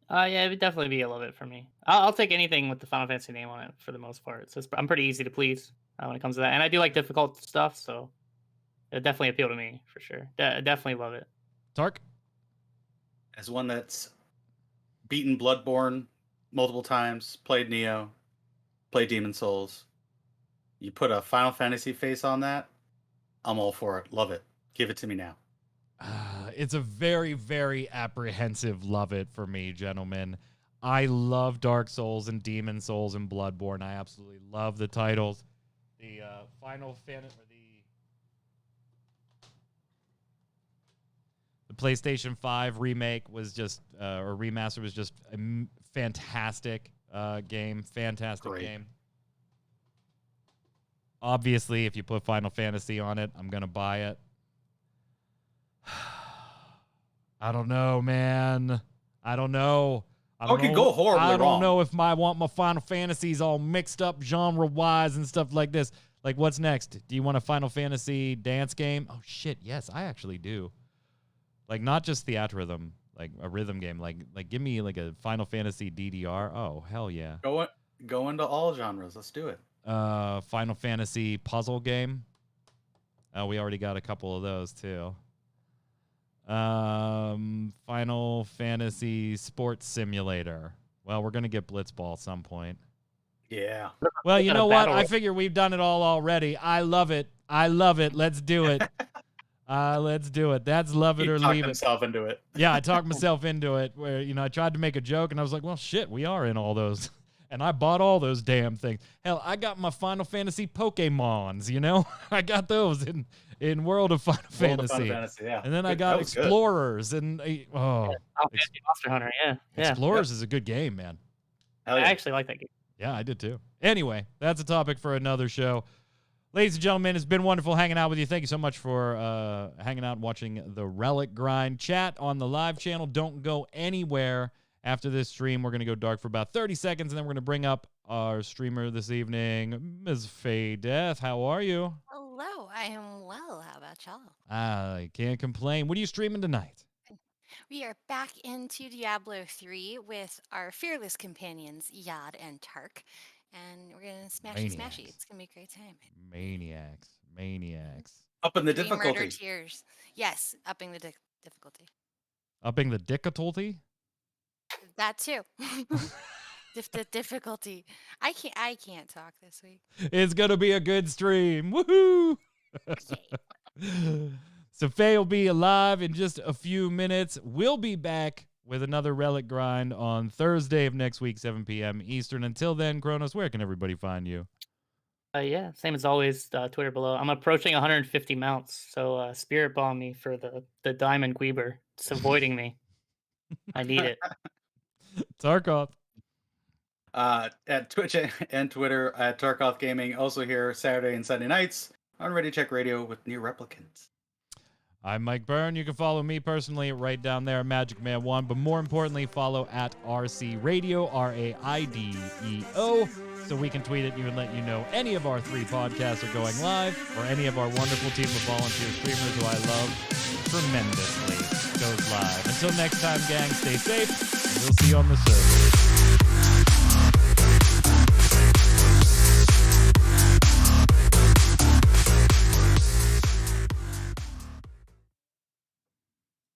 Yeah, it would definitely be a love it for me. I'll take anything with the Final Fantasy name on it for the most part. So I'm pretty easy to please when it comes to that. And I do like difficult stuff, so it definitely appeal to me for sure. Definitely love it. Tark? As one that's beaten Bloodborne multiple times, played Neo, played Demon Souls, you put a Final Fantasy face on that, I'm all for it. Love it. Give it to me now. It's a very, very apprehensive love it for me, gentlemen. I love Dark Souls and Demon Souls and Bloodborne. I absolutely love the titles. The Final Fantasy, or the PlayStation 5 remake was just, or remaster was just a fantastic game. Fantastic Great. game. Obviously, if you put Final Fantasy on it, I'm going to buy it. I don't know, man. I don't know. It could go horribly I don't wrong. know if I want my Final Fantasies all mixed up genre-wise and stuff like this. Like, what's next? Do you want a Final Fantasy dance game? Oh, shit, yes, I actually do. Like, not just theatrhythm, like a rhythm game. Like give me, like, a Final Fantasy DDR. Oh, hell yeah. Go into all genres. Let's do it. Final Fantasy puzzle game. We already got a couple of those, too. Final Fantasy Sports Simulator. Well, we're going to get Blitzball at some point. Yeah. Well, you know what? I figure we've done it all already. I love it. Let's do it. Let's do it. That's love it or leave it. Himself into it. Yeah, I talked myself into it where, I tried to make a joke and I was like, well, shit, we are in all those. And I bought all those damn things. Hell, I got my Final Fantasy Pokemons, I got those in World of Final Fantasy. Yeah. And then I got Explorers and Monster Hunter, yeah. Explorers is a good game, man. I actually like that game. Yeah, I did too. Anyway, that's a topic for another show. Ladies and gentlemen, it's been wonderful hanging out with you. Thank you so much for hanging out and watching the Relic Grind. Chat on the live channel. Don't go anywhere. After this stream, we're going to go dark for about 30 seconds, and then we're going to bring up our streamer this evening, Ms. Faye Death. How are you? Hello, I am well. How about y'all? I can't complain. What are you streaming tonight? We are back into Diablo 3 with our fearless companions, Yad and Tark. And we're going to smashy. It's going to be a great time. Maniacs. Upping the Three difficulty. murder tiers. Yes, upping the difficulty. Upping the difficulty? That too. The difficulty. I can't talk this week. It's going to be a good stream. Woohoo! So Faye will be alive in just a few minutes. We'll be back with another Relic Grind on Thursday of next week, 7 p.m. Eastern. Until then, Kronos, where can everybody find you? Yeah, same as always, Twitter below. I'm approaching 150 mounts, so spirit bomb me for the Diamond Gueber. It's avoiding me. I need it. Tarkov. At Twitch and Twitter at Tarkov Gaming. Also here Saturday and Sunday nights on Ready Check Radio with New Replicants. I'm Mike Byrne. You can follow me personally right down there, Magic Man 1, but more importantly, follow at RC Radio, RAIDEO, so we can tweet at you and let you know any of our 3 podcasts are going live, or any of our wonderful team of volunteer streamers who I love tremendously goes live. Until next time, gang, stay safe, and we'll see you on the server.